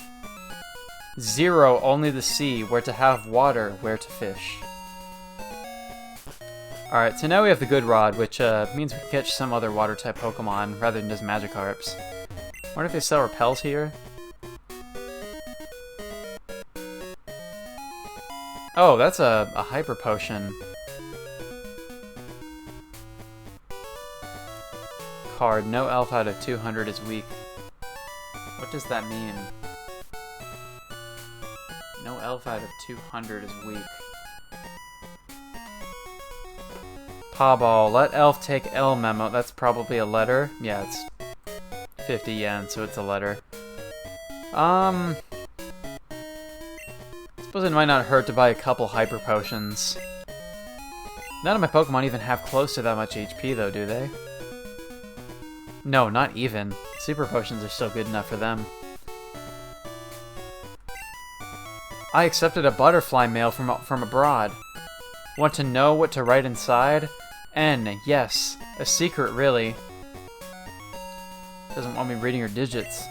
0, only the sea, where to have water, where to fish. Alright, so now we have the good rod, which means we can catch some other water-type Pokemon rather than just Magikarps. I wonder if they sell repels here? Oh, that's a Hyper Potion. Card, no elf out of 200 is weak. What does that mean? No elf out of 200 is weak. Pawball, let elf take L memo. That's probably a letter. Yeah, it's 50 yen, so it's a letter. I suppose it might not hurt to buy a couple Hyper Potions. None of my Pokemon even have close to that much HP, though, do they? No, not even. Super Potions are still good enough for them. I accepted a butterfly mail from abroad. Want to know what to write inside? N, yes. A secret, really. Doesn't want me reading your digits.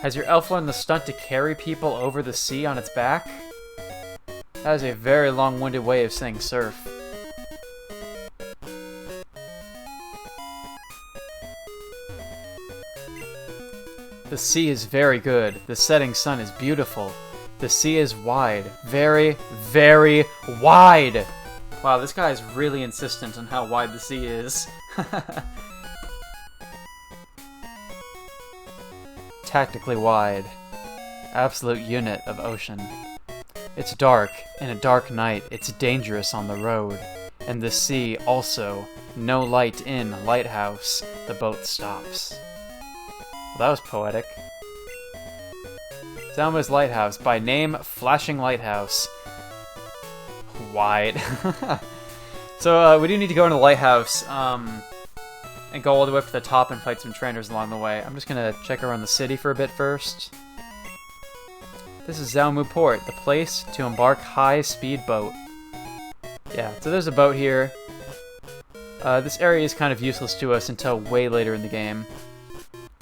Has your elf learned the stunt to carry people over the sea on its back? That is a very long-winded way of saying surf. The sea is very good. The setting sun is beautiful. The sea is wide. Very, very wide! Wow, this guy is really insistent on how wide the sea is. Tactically wide. Absolute unit of ocean. It's dark, and a dark night. It's dangerous on the road. And the sea also. No light in lighthouse. The boat stops. Well, that was poetic. Zauma's Lighthouse. By name, Flashing Lighthouse. Wide. So, we do need to go into the lighthouse, and go all the way up to the top and fight some trainers along the way. I'm just gonna check around the city for a bit first. This is Zaumu Port, the place to embark high-speed boat. Yeah, so there's a boat here. This area is kind of useless to us until way later in the game.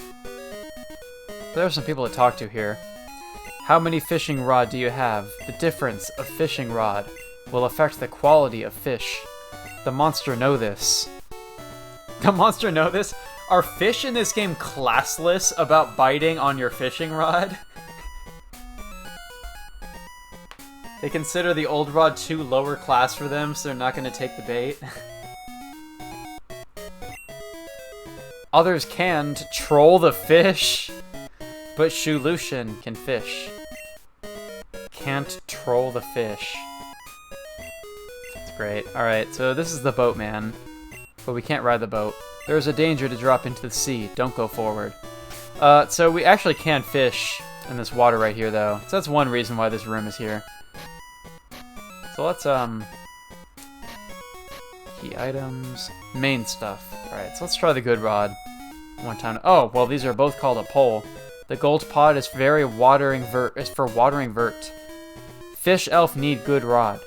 But there are some people to talk to here. How many fishing rod do you have? The difference of fishing rod will affect the quality of fish. The monster know this. The monster know this? Are fish in this game classless about biting on your fishing rod? They consider the old rod too lower class for them, so they're not going to take the bait. Others can't troll the fish, but Shulushin can fish. Can't troll the fish. That's great. Alright, so this is the boatman, but we can't ride the boat. There is a danger to drop into the sea. Don't go forward. So we actually can fish in this water right here, though. So that's one reason why this room is here. So let's, key items, main stuff. Alright, so let's try the good rod one time. Oh, well, these are both called a pole. The gold pod is for watering vert. Fish elf need good rod.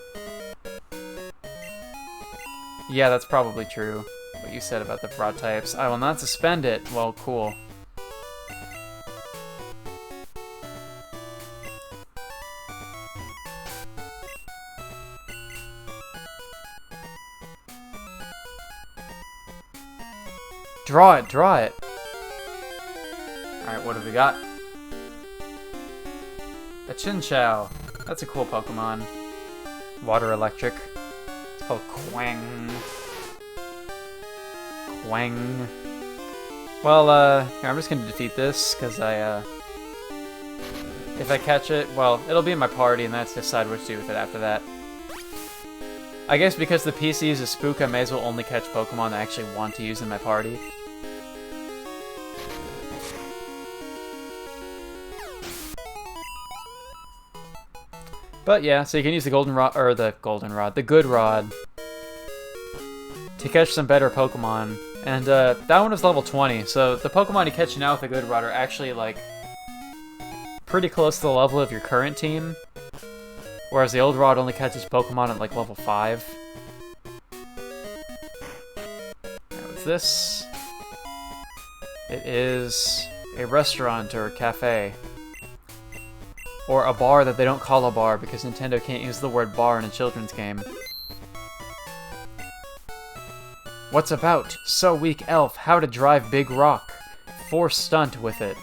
Yeah, that's probably true, what you said about the rod types. I will not suspend it. Well, cool. Draw it, draw it. Alright, what have we got? A Chinchou. That's a cool Pokemon. Water electric. It's called Quang. Quang. Well, here, I'm just gonna defeat this, because if I catch it, well, it'll be in my party, and then I have to decide what to do with it after that. I guess because the PC is a spook, I may as well only catch Pokemon I actually want to use in my party. But yeah, so you can use the the good rod, to catch some better Pokemon. And that one is level 20, so the Pokemon you catch now with the good rod are actually, like, pretty close to the level of your current team. Whereas the old rod only catches Pokemon at, like, level 5. Now, what's this? It is a restaurant or a cafe. Or a bar that they don't call a bar because Nintendo can't use the word bar in a children's game. What's about? So weak elf, how to drive big rock. Force stunt with it.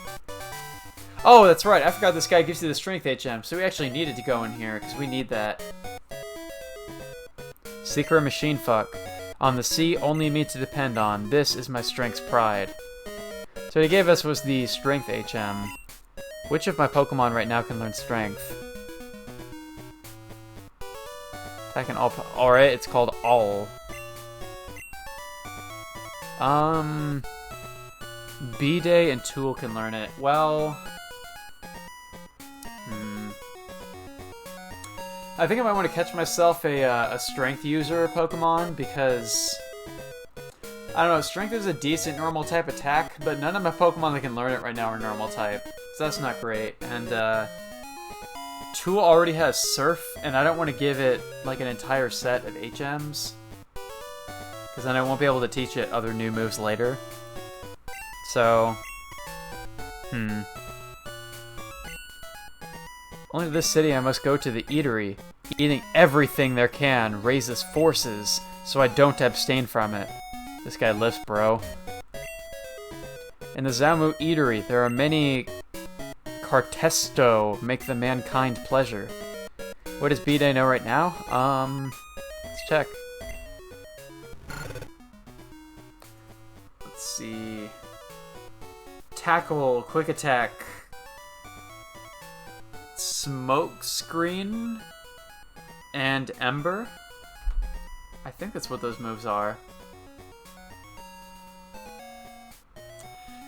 Oh, that's right, I forgot this guy gives you the strength HM, so we actually needed to go in here because we need that. Secret machine fuck. On the sea, only me to depend on. This is my strength's pride. So what he gave us was the strength HM. Which of my Pokemon right now can learn Strength? Attacking all. Alright, it's called All. B-Day and Tool can learn it. Well. I think I might want to catch myself a Strength user Pokemon because. I don't know, Strength is a decent normal type attack, but none of my Pokemon that can learn it right now are normal type. So that's not great. And Tool already has Surf, and I don't want to give it like an entire set of HMs. Because then I won't be able to teach it other new moves later. So, Only to this city I must go to the eatery. Eating everything there can raises forces, so I don't abstain from it. This guy lifts, bro. In the Zaumu eatery, there are many Cartesto make the mankind pleasure. What does B-Day know right now? Let's check. Let's see. Tackle, quick attack. Smoke screen? and Ember. I think that's what those moves are.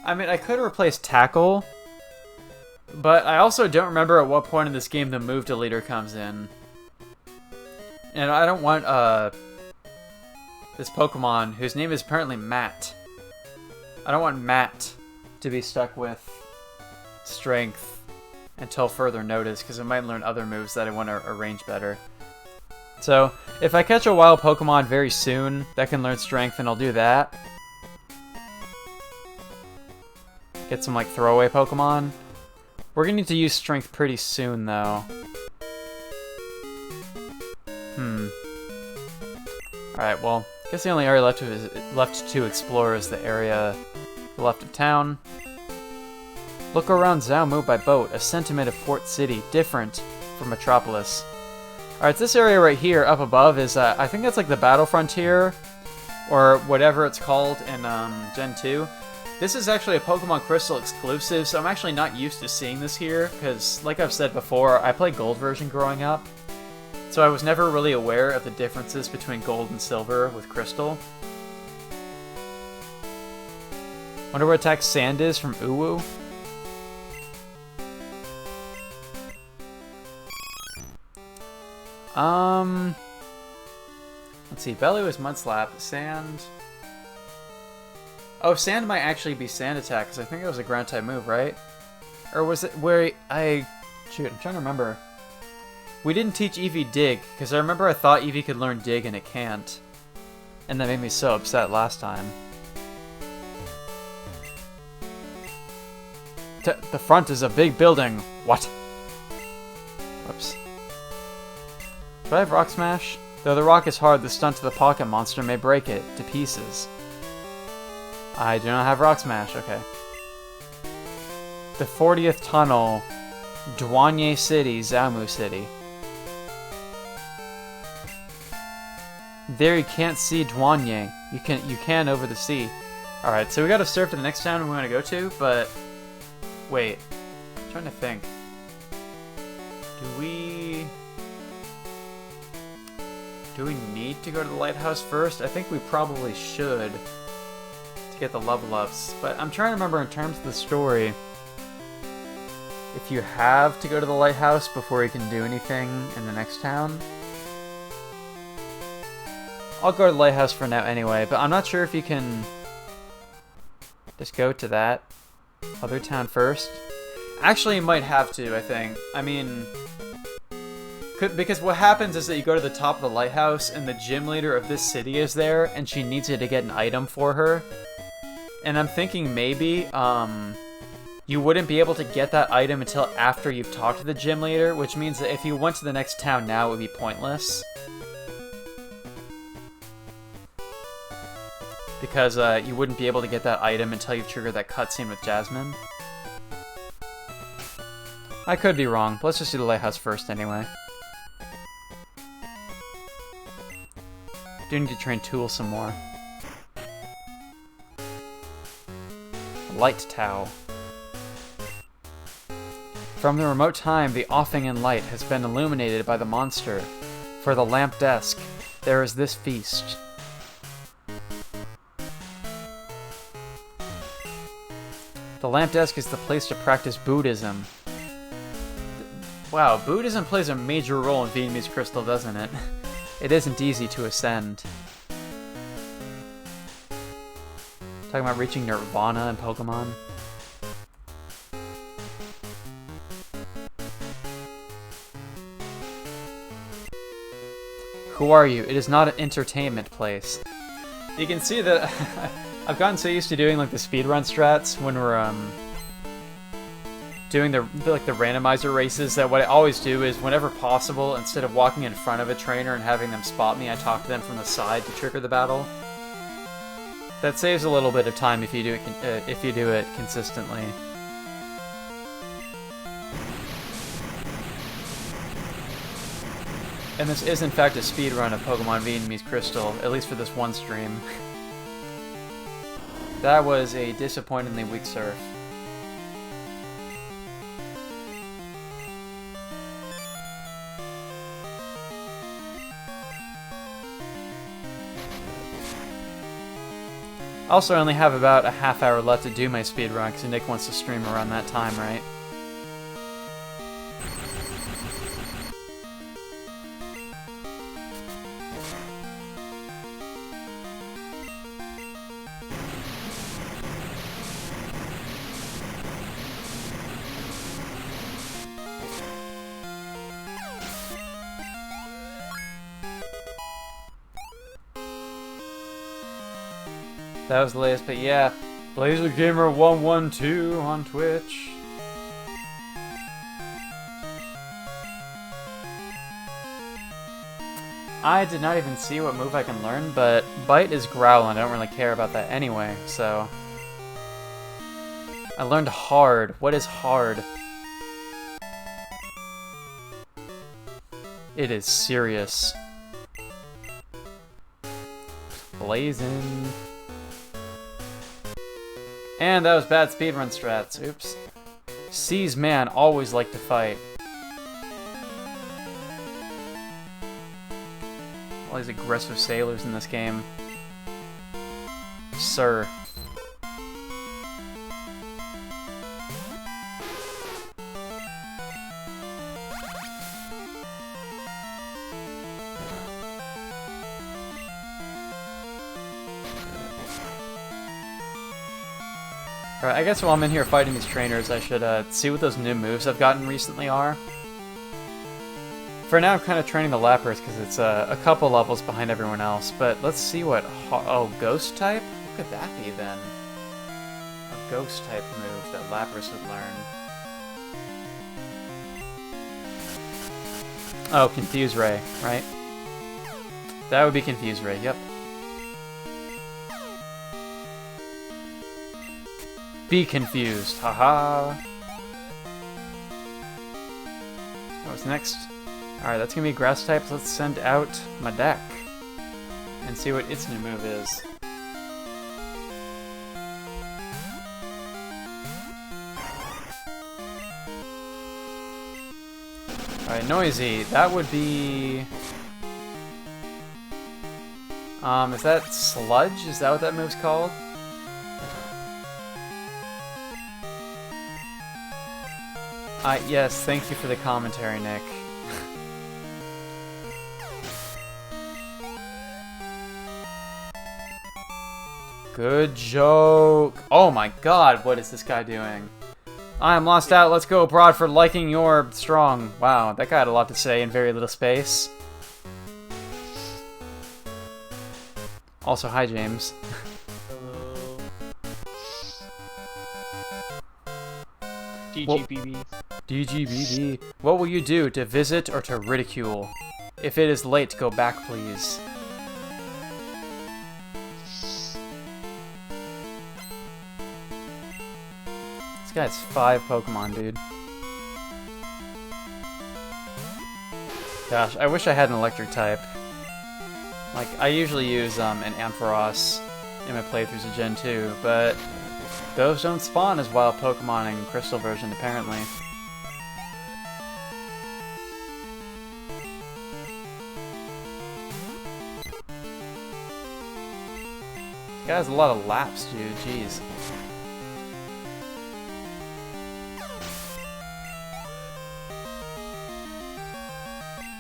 I mean, I could replace Tackle, but I also don't remember at what point in this game the move deleter comes in. And I don't want this Pokemon, whose name is apparently Matt. I don't want Matt to be stuck with Strength until further notice, because it might learn other moves that I want to arrange better. So, if I catch a wild Pokemon very soon that can learn Strength, then I'll do that. Get some, like, throwaway Pokemon. We're gonna need to use Strength pretty soon, though. Alright, well, I guess the only area left to explore is the area left of town. Look around Xiaomu by boat, a sentiment of Port City, different from Metropolis. Alright, this area right here, up above, is, I think that's like the Battle Frontier, or whatever it's called in Gen 2. This is actually a Pokemon Crystal exclusive, so I'm actually not used to seeing this here, because, like I've said before, I played Gold version growing up, so I was never really aware of the differences between Gold and Silver with Crystal. Wonder what attack Sand is from Uwu? Let's see, Belly was Mud Slap, Sand... Oh, Sand might actually be Sand Attack, because I think it was a ground type move, right? Or was it where Shoot, I'm trying to remember. We didn't teach Eevee Dig, because I remember I thought Eevee could learn Dig and it can't. And that made me so upset last time. The front is a big building. What? Whoops. Do I have Rock Smash? Though the rock is hard, the stunt to the pocket monster may break it to pieces. I do not have Rock Smash, okay. The 40th Tunnel, Douane City, Xiaomu City. There you can't see Douane. You can over the sea. Alright, so we gotta surf to the next town we want to go to, but... Wait. I'm trying to think. Do we need to go to the lighthouse first? I think we probably should to get the level ups. But I'm trying to remember in terms of the story, if you have to go to the lighthouse before you can do anything in the next town. I'll go to the lighthouse for now anyway, but I'm not sure if you can just go to that other town first. Actually, you might have to, I think. I mean... Because what happens is that you go to the top of the lighthouse, and the gym leader of this city is there, and she needs you to get an item for her. And I'm thinking maybe, you wouldn't be able to get that item until after you've talked to the gym leader, which means that if you went to the next town now, it would be pointless. Because you wouldn't be able to get that item until you've triggered that cutscene with Jasmine. I could be wrong, but let's just do the lighthouse first anyway. Do need to train Tool some more. Light Tau. From the remote time, the offing in light has been illuminated by the monster. For the lamp desk, there is this feast. The lamp desk is the place to practice Buddhism. Wow, Buddhism plays a major role in Vietnamese Crystal, doesn't it? It isn't easy to ascend. Talking about reaching Nirvana in Pokemon. Who are you? It is not an entertainment place. You can see that I've gotten so used to doing like the speedrun strats when we're doing the randomizer races that what I always do is whenever possible, instead of walking in front of a trainer and having them spot me, I talk to them from the side to trigger the battle. That saves a little bit of time if you do it consistently. And this is in fact a speedrun of Pokemon Vietnamese Crystal, at least for this one stream. That was a disappointingly weak surf. Also, I only have about a half hour left to do my speedrun, because Nick wants to stream around that time, right? That was the latest, but yeah, BlazerGamer112 on Twitch. I did not even see what move I can learn, but Bite is Growlin'. I don't really care about that anyway, so... I learned Hard. What is Hard? It is serious. Blazin'. And that was bad speedrun strats. Oops. C's man always liked to fight. All these aggressive sailors in this game. Sir. Alright, I guess while I'm in here fighting these trainers, I should see what those new moves I've gotten recently are. For now, I'm kind of training the Lappers because it's a couple levels behind everyone else, but let's see what... Oh, Ghost type? What could that be then? A Ghost type move that Lappers would learn. Oh, Confuse Ray, right? That would be Confuse Ray, yep. Be confused, haha. What's next? Alright, that's gonna be grass type. Let's send out my deck and see what its new move is. Alright, Noisy. That would be... is that Sludge? Is that what that move's called? Yes, thank you for the commentary, Nick. Good joke. Oh my god, what is this guy doing? I am lost out, let's go abroad for liking your strong. Wow, that guy had a lot to say in very little space. Also, hi James. Hello. DGBB. DGBB. What will you do, to visit or to ridicule? If it is late, go back, please. This guy has 5 Pokemon, dude. Gosh, I wish I had an electric type. Like, I usually use an Ampharos in my playthroughs of Gen 2, but those don't spawn as wild Pokemon in Crystal version, apparently. This guy has a lot of laps, dude. Jeez.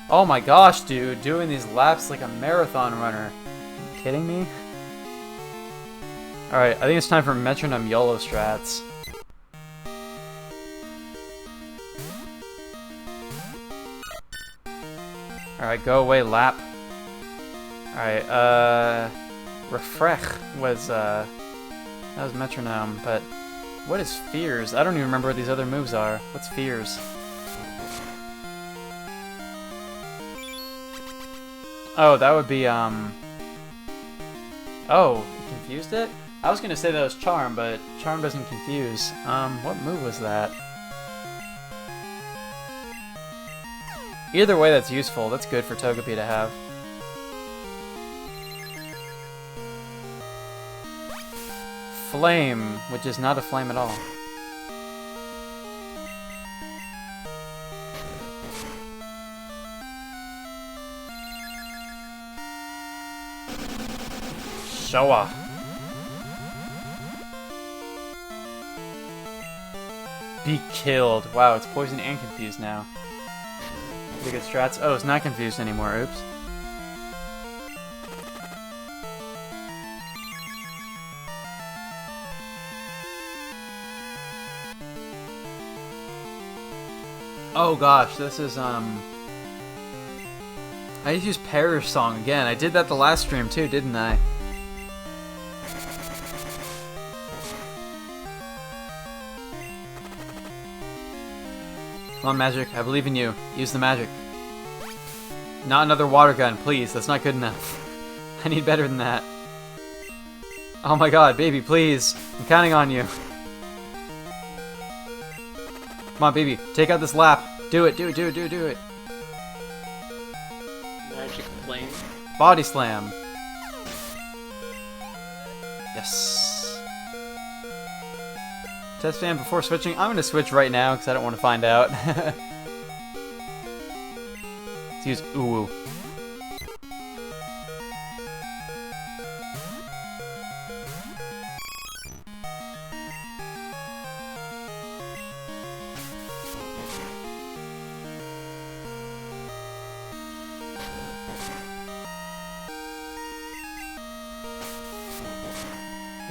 Oh my gosh, dude. Doing these laps like a marathon runner. Are you kidding me? Alright, I think it's time for Metronome YOLO strats. Alright, go away, lap. Alright, Refresh was, that was Metronome, but what is Fears? I don't even remember what these other moves are. What's Fears? Oh, that would be, Oh, you confused it? I was gonna say that was Charm, but Charm doesn't confuse. What move was that? Either way, that's useful. That's good for Togepi to have. Flame, which is not a flame at all. Showa. Be killed. Wow, it's poisoned and confused now. Pretty good strats. Oh, it's not confused anymore. Oops. Oh gosh, this is I need to use Perish Song again. I did that the last stream too, didn't I? Come on, magic. I believe in you. Use the magic. Not another water gun, please. That's not good enough. I need better than that. Oh my god, baby, please. I'm counting on you. Come on, baby. Take out this lap. Do it, do it, do it, do it, do it. Magic flame. Body slam. Yes. Test fan before switching. I'm going to switch right now because I don't want to find out. Let's use Uwu.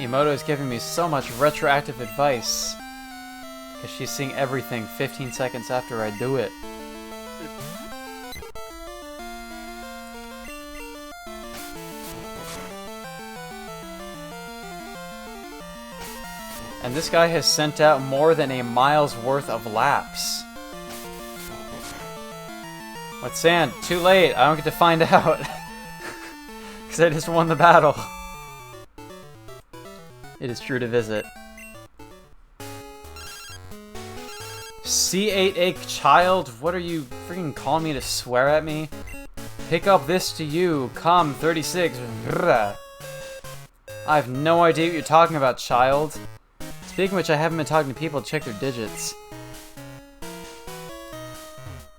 Emoto is giving me so much retroactive advice because she's seeing everything 15 seconds after I do it. And this guy has sent out more than a mile's worth of laps. What sand? Too late. I don't get to find out. Because I just won the battle. It is true to visit. C8A child? What are you freaking calling me to swear at me? Pick up this to you, com 36. I have no idea what you're talking about, child. Speaking of which, I haven't been talking to people to check their digits.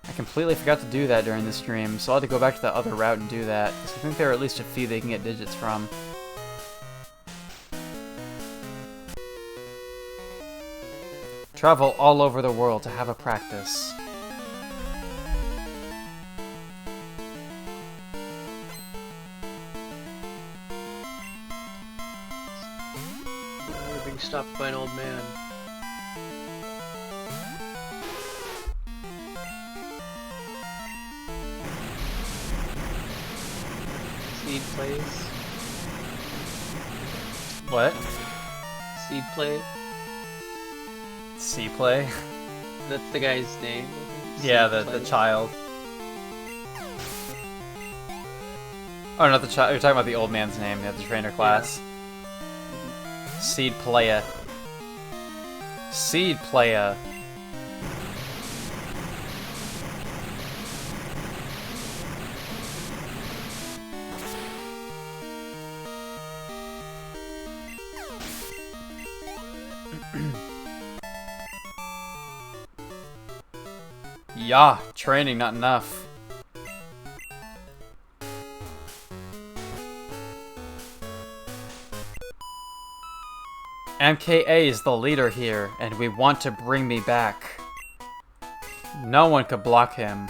I completely forgot to do that during the stream, so I'll have to go back to the other route and do that. Because I think there are at least a few they can get digits from. Travel all over the world to have a practice. We're being stopped by an old man. Seed plays. What? Seed play. C-play? That's the guy's name. Yeah, the child. Oh, not the child. You're talking about the old man's name, the trainer class. Yeah. Seed playa. Seed playa. Yeah, training, not enough. MKA is the leader here, and we want to bring me back. No one could block him.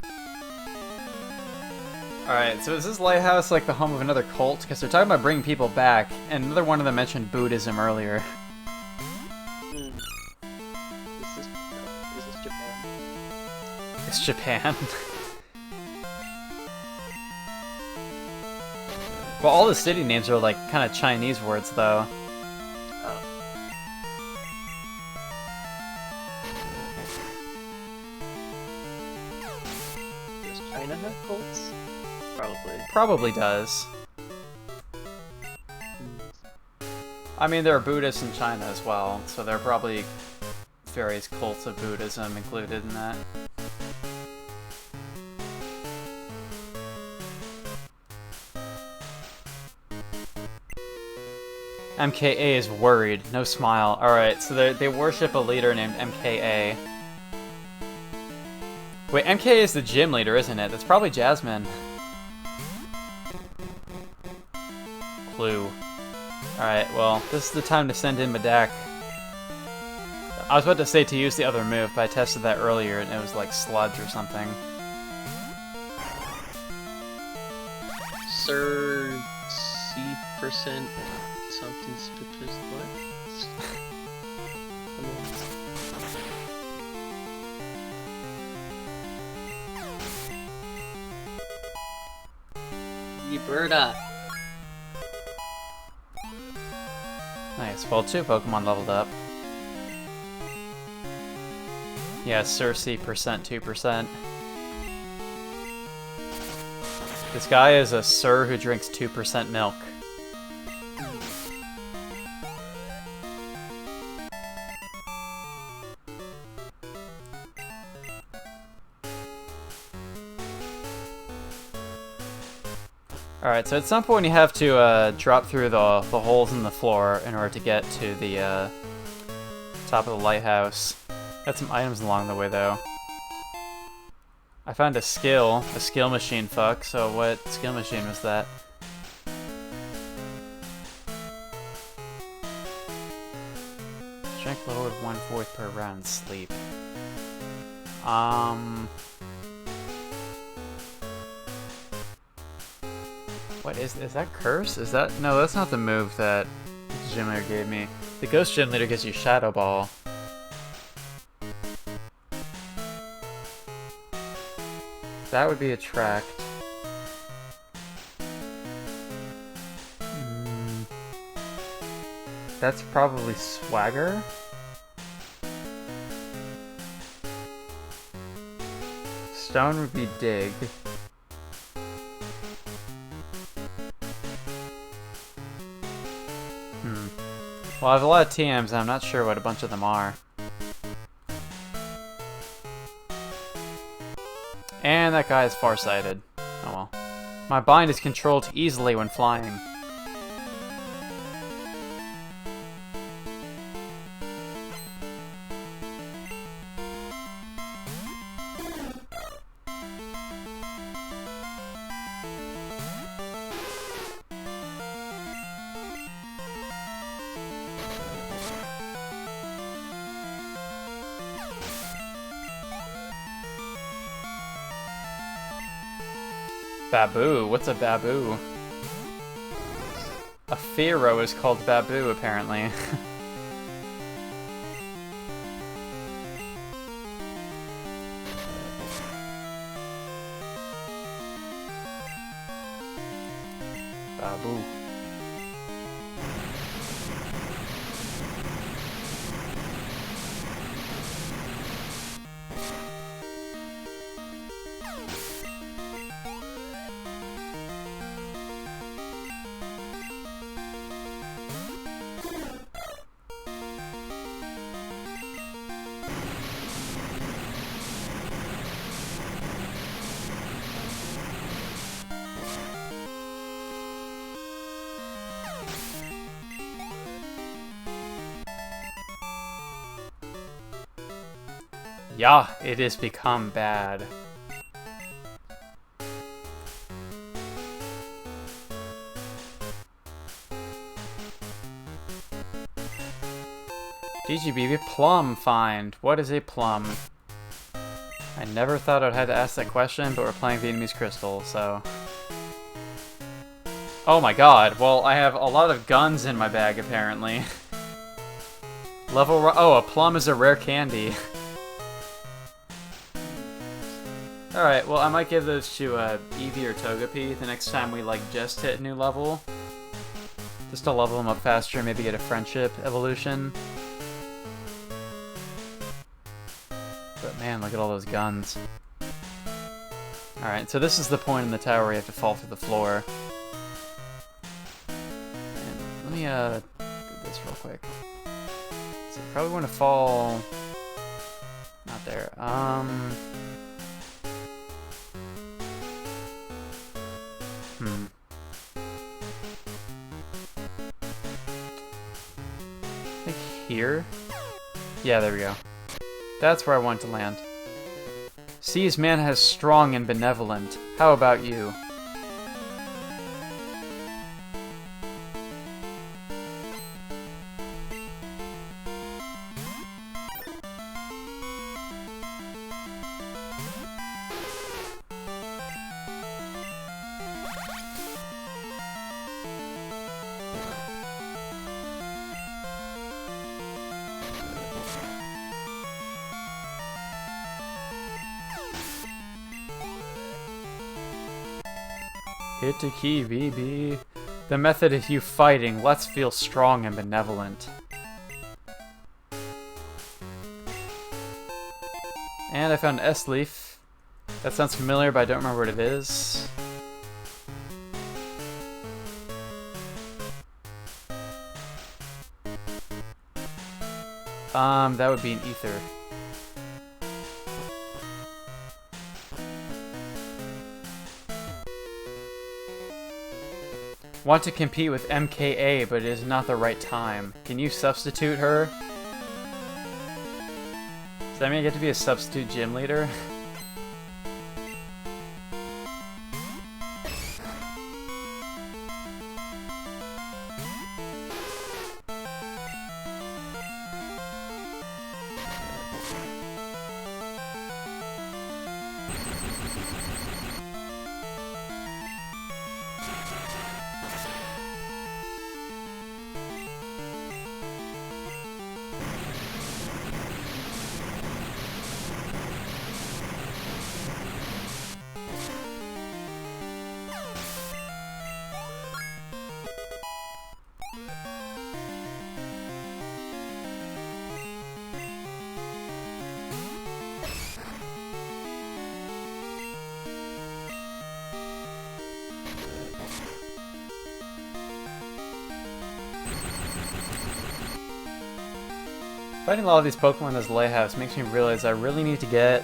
Alright, so is this lighthouse like the home of another cult? Because they're talking about bringing people back, and another one of them mentioned Buddhism earlier. This is Japan. It's Japan. Well, all the city names are like kind of Chinese words, though. Oh. Does China have cults? Probably. Probably does. I mean, there are Buddhists in China as well, so there are probably various cults of Buddhism included in that. MKA is worried. No smile. Alright, so they worship a leader named MKA. Wait, MKA is the gym leader, isn't it? That's probably Jasmine. Clue. Alright, well, this is the time to send in Medak. I was about to say to use the other move, but I tested that earlier and it was like sludge or something. Sir C% something split what? Roberta. Nice. Well, 2 Pokemon leveled up. Yeah, Cersei percent 2%. This guy is a Sir who drinks 2% milk. Alright, so at some point you have to drop through the holes in the floor in order to get to the top of the lighthouse. Got some items along the way, though. I found a skill machine, fuck, so what skill machine was that? Strength lowered 1/4 per round, sleep. What is that curse? Is that... No, that's not the move that the gym leader gave me. The ghost gym leader gives you Shadow Ball. That would be attract. That's probably swagger. Stone would be dig. Well, I have a lot of TMs, and I'm not sure what a bunch of them are. And that guy is farsighted. Oh well. My bind is controlled easily when flying. Baboo? What's a baboo? A Fearow is called baboo, apparently. Baboo. Yeah, it has become bad. GGBB plum find. What is a plum? I never thought I'd have to ask that question, but we're playing Vietnamese Crystal, so... Oh my god, well, I have a lot of guns in my bag, apparently. Oh, a plum is a rare candy. Alright, well, I might give those to Eevee or Togepi the next time we, like, just hit a new level. Just to level them up faster and maybe get a friendship evolution. But man, look at all those guns. Alright, so this is the point in the tower where you have to fall through the floor. And let me, do this real quick. So you probably want to fall... Not there. I think here? Yeah, there we go. That's where I want to land. Sees man has strong and benevolent. How about you? Hit to key, VB. The method of you fighting. Let's feel strong and benevolent. And I found an S-leaf. That sounds familiar, but I don't remember what it is. That would be an ether. Want to compete with MKA, but it is not the right time. Can you substitute her? Does that mean I get to be a substitute gym leader? Fighting a lot of these Pokemon as Lighthouse makes me realize I really need to get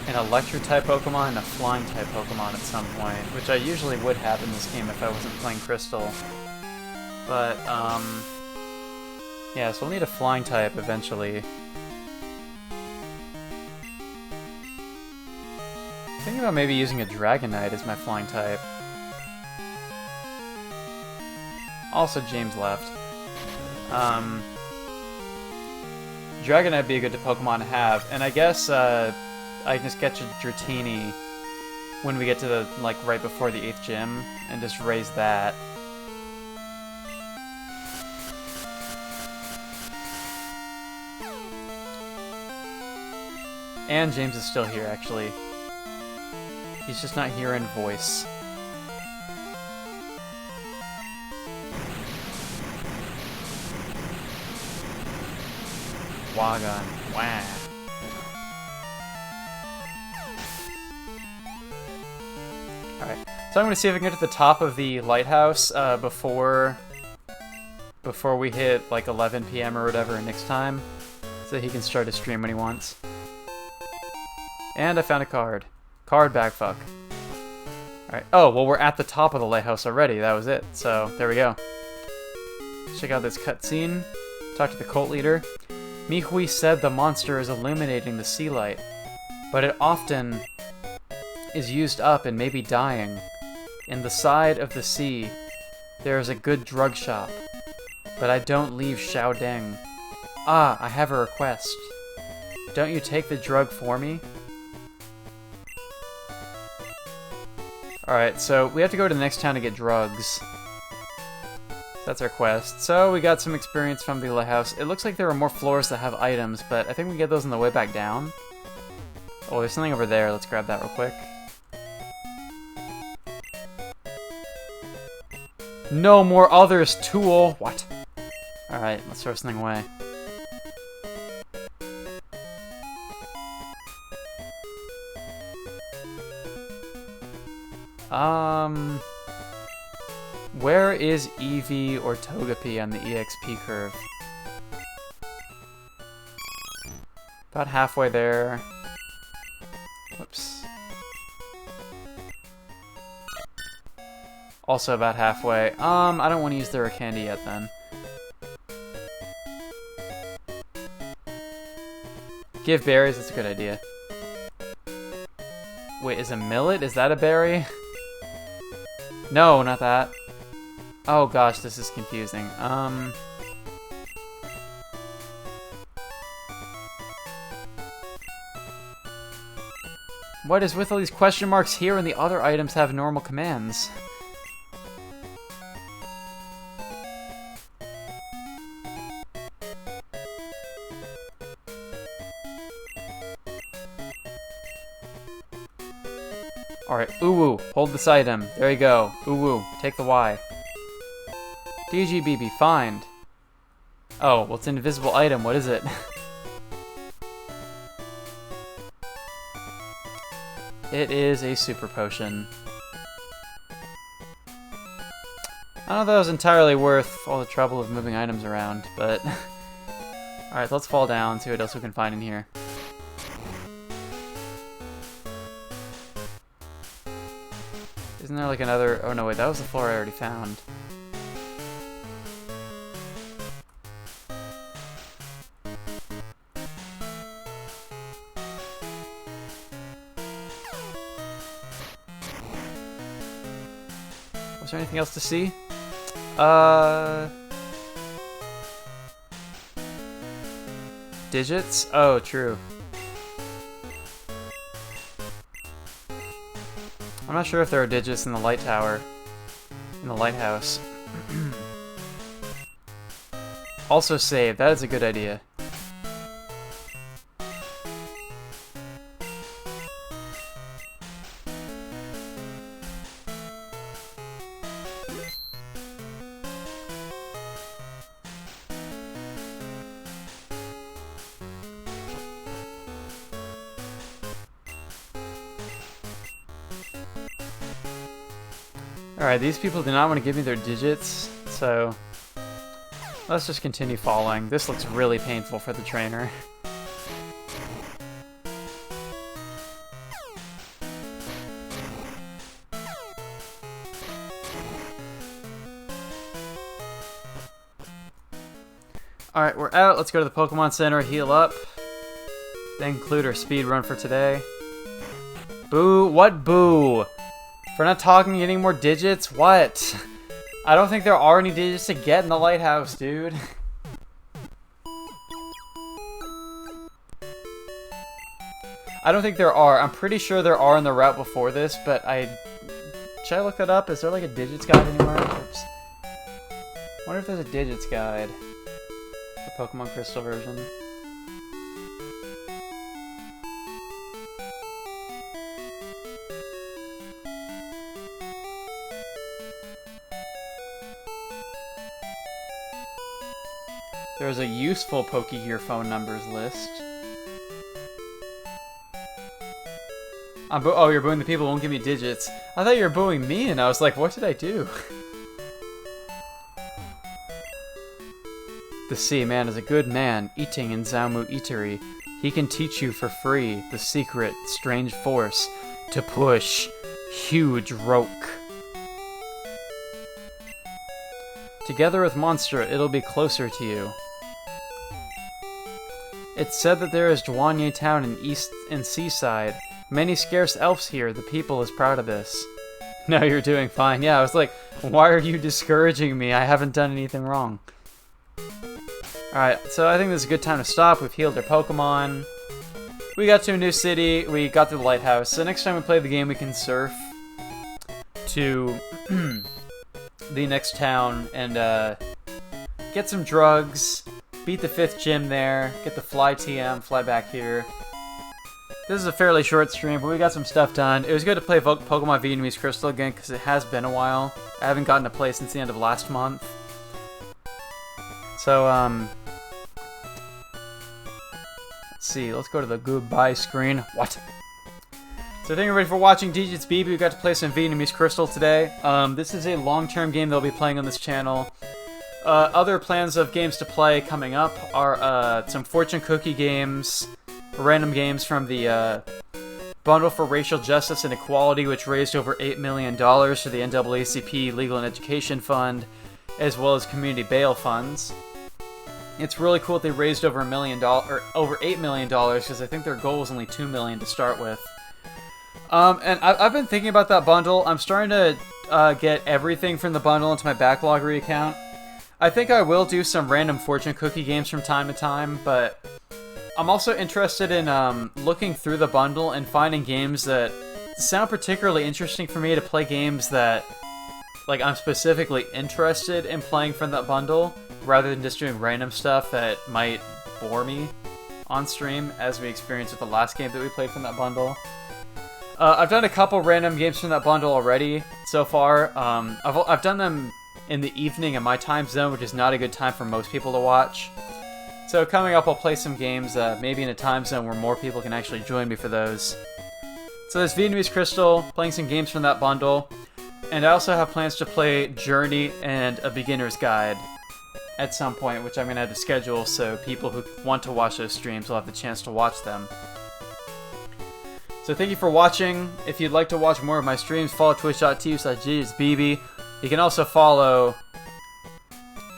an Electric-type Pokemon and a Flying-type Pokemon at some point, which I usually would have in this game if I wasn't playing Crystal. But, yeah, so we'll need a Flying-type eventually. Thinking about maybe using a Dragonite as my Flying-type. Also, James left. Dragonite would be a good Pokemon to have, and I guess I can just catch a Dratini when we get to the, like, right before the 8th gym, and just raise that. And James is still here, actually. He's just not here in voice. Wagon. Wah. Alright, so I'm going to see if I can get to the top of the lighthouse before we hit like 11 PM or whatever next time, so he can start his stream when he wants. And I found a card. Card bag fuck. Alright, oh, well we're at the top of the lighthouse already, that was it, so there we go. Check out this cutscene. Talk to the cult leader. Mihui said the monster is illuminating the sea light, but it often is used up and may be dying. In the side of the sea, there is a good drug shop, but I don't leave Xiaodeng. Ah, I have a request. Don't you take the drug for me? Alright, so we have to go to the next town to get drugs. That's our quest. So we got some experience from the lighthouse. It looks like there are more floors that have items, but I think we get those on the way back down. Oh, there's something over there. Let's grab that real quick. No more others, tool! What? Alright, let's throw something away. Where is Eevee or Togepi on the EXP curve? About halfway there. Whoops. Also about halfway. I don't want to use the rare candy yet then. Give berries, that's a good idea. Wait, is a millet? Is that a berry? No, not that. Oh gosh, this is confusing. What is with all these question marks here and the other items have normal commands? Alright, Uwu, hold this item. There you go. Uwu, take the Y. DGBB, find. Oh, well, it's an invisible item. What is it? It is a super potion. I don't know if that was entirely worth all the trouble of moving items around, but... Alright, let's fall down, see what else we can find in here. Isn't there like another... Oh no, wait, that was the floor I already found. Was there anything else to see? Digits? Oh, true. I'm not sure if there are digits in the light tower. In the lighthouse. Also save. That is a good idea. Alright, these people do not want to give me their digits, so let's just continue following. This looks really painful for the trainer. Alright, we're out. Let's go to the Pokemon Center, heal up. Then conclude our speed run for today. Boo! What boo? For not talking any more digits? What? I don't think there are any digits to get in the lighthouse, dude. I don't think there are. I'm pretty sure there are in the route before this, but should I look that up? Is there like a digits guide anywhere? Oops. Wonder if there's a digits guide. The Pokemon Crystal version. There's a useful Pokegear phone numbers list. Oh, you're booing the people who won't give me digits. I thought you were booing me, and I was like, what did I do? The Sea Man is a good man, eating in Zamu Eatery. He can teach you for free the secret, strange force to push huge roke. Together with Monster, it'll be closer to you. It's said that there is Dwanye Town in Seaside. Many scarce elves here. The people is proud of this. No, you're doing fine. Yeah, I was like, why are you discouraging me? I haven't done anything wrong. Alright, so I think this is a good time to stop. We've healed our Pokemon. We got to a new city. We got to the lighthouse. So next time we play the game, we can surf to the next town and get some drugs. Beat the 5th gym there, get the Fly TM, fly back here. This is a fairly short stream, but we got some stuff done. It was good to play Pokemon Vietnamese Crystal again, because it has been a while. I haven't gotten to play since the end of last month. So, let's see, let's go to the goodbye screen. What? So thank you everybody for watching Digits BB. We got to play some Vietnamese Crystal today. This is a long-term game that I'll be playing on this channel. Other plans of games to play coming up are some fortune cookie games, random games from the Bundle for Racial Justice and Equality, which raised over $8 million for the NAACP Legal and Education Fund, as well as community bail funds. It's really cool that they raised over $1 million, or over $8 million, because I think their goal was only $2 million to start with. And I've been thinking about that bundle. I'm starting to get everything from the bundle into my backlog account. I think I will do some random fortune cookie games from time to time, but I'm also interested in looking through the bundle and finding games that sound particularly interesting for me to play games that like I'm specifically interested in playing from that bundle, rather than just doing random stuff that might bore me on stream, as we experienced with the last game that we played from that bundle. I've done a couple random games from that bundle already so far. I've done them in the evening in my time zone, which is not a good time for most people to watch. So coming up, I'll play some games, maybe in a time zone where more people can actually join me for those. So there's Vietnamese Crystal, playing some games from that bundle, and I also have plans to play Journey and A Beginner's Guide at some point, which I'm going to have to schedule so people who want to watch those streams will have the chance to watch them. So thank you for watching. If you'd like to watch more of my streams, follow twitch.tv/JJsBB. You can also follow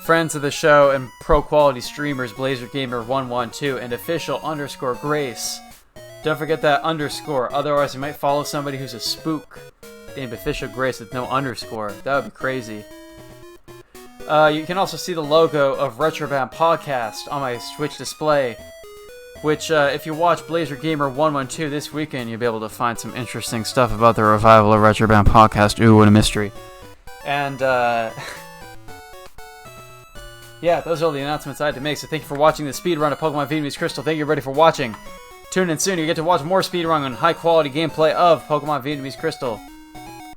friends of the show and pro quality streamers BlazerGamer112 and official_Grace. Don't forget that underscore, otherwise you might follow somebody who's a spook named Official Grace with no underscore. That would be crazy. You can also see the logo of Retrobound Podcast on my Twitch display, which if you watch BlazerGamer112 this weekend, you'll be able to find some interesting stuff about the revival of Retrobound Podcast. Ooh, what a mystery. And yeah, those are all the announcements I had to make. So thank you for watching the speedrun of Pokemon Vietnamese Crystal. Thank you everybody for watching. Tune in soon. You get to watch more speedrun and high quality gameplay of Pokemon Vietnamese Crystal.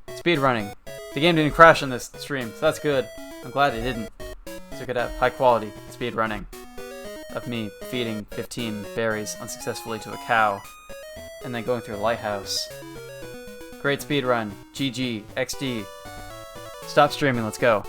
Speedrunning. The game didn't crash on this stream, so that's good. I'm glad it didn't. So we could have high quality speedrunning of me feeding 15 berries unsuccessfully to a cow and then going through a lighthouse. Great speedrun. GG. XD. Stop streaming. Let's go.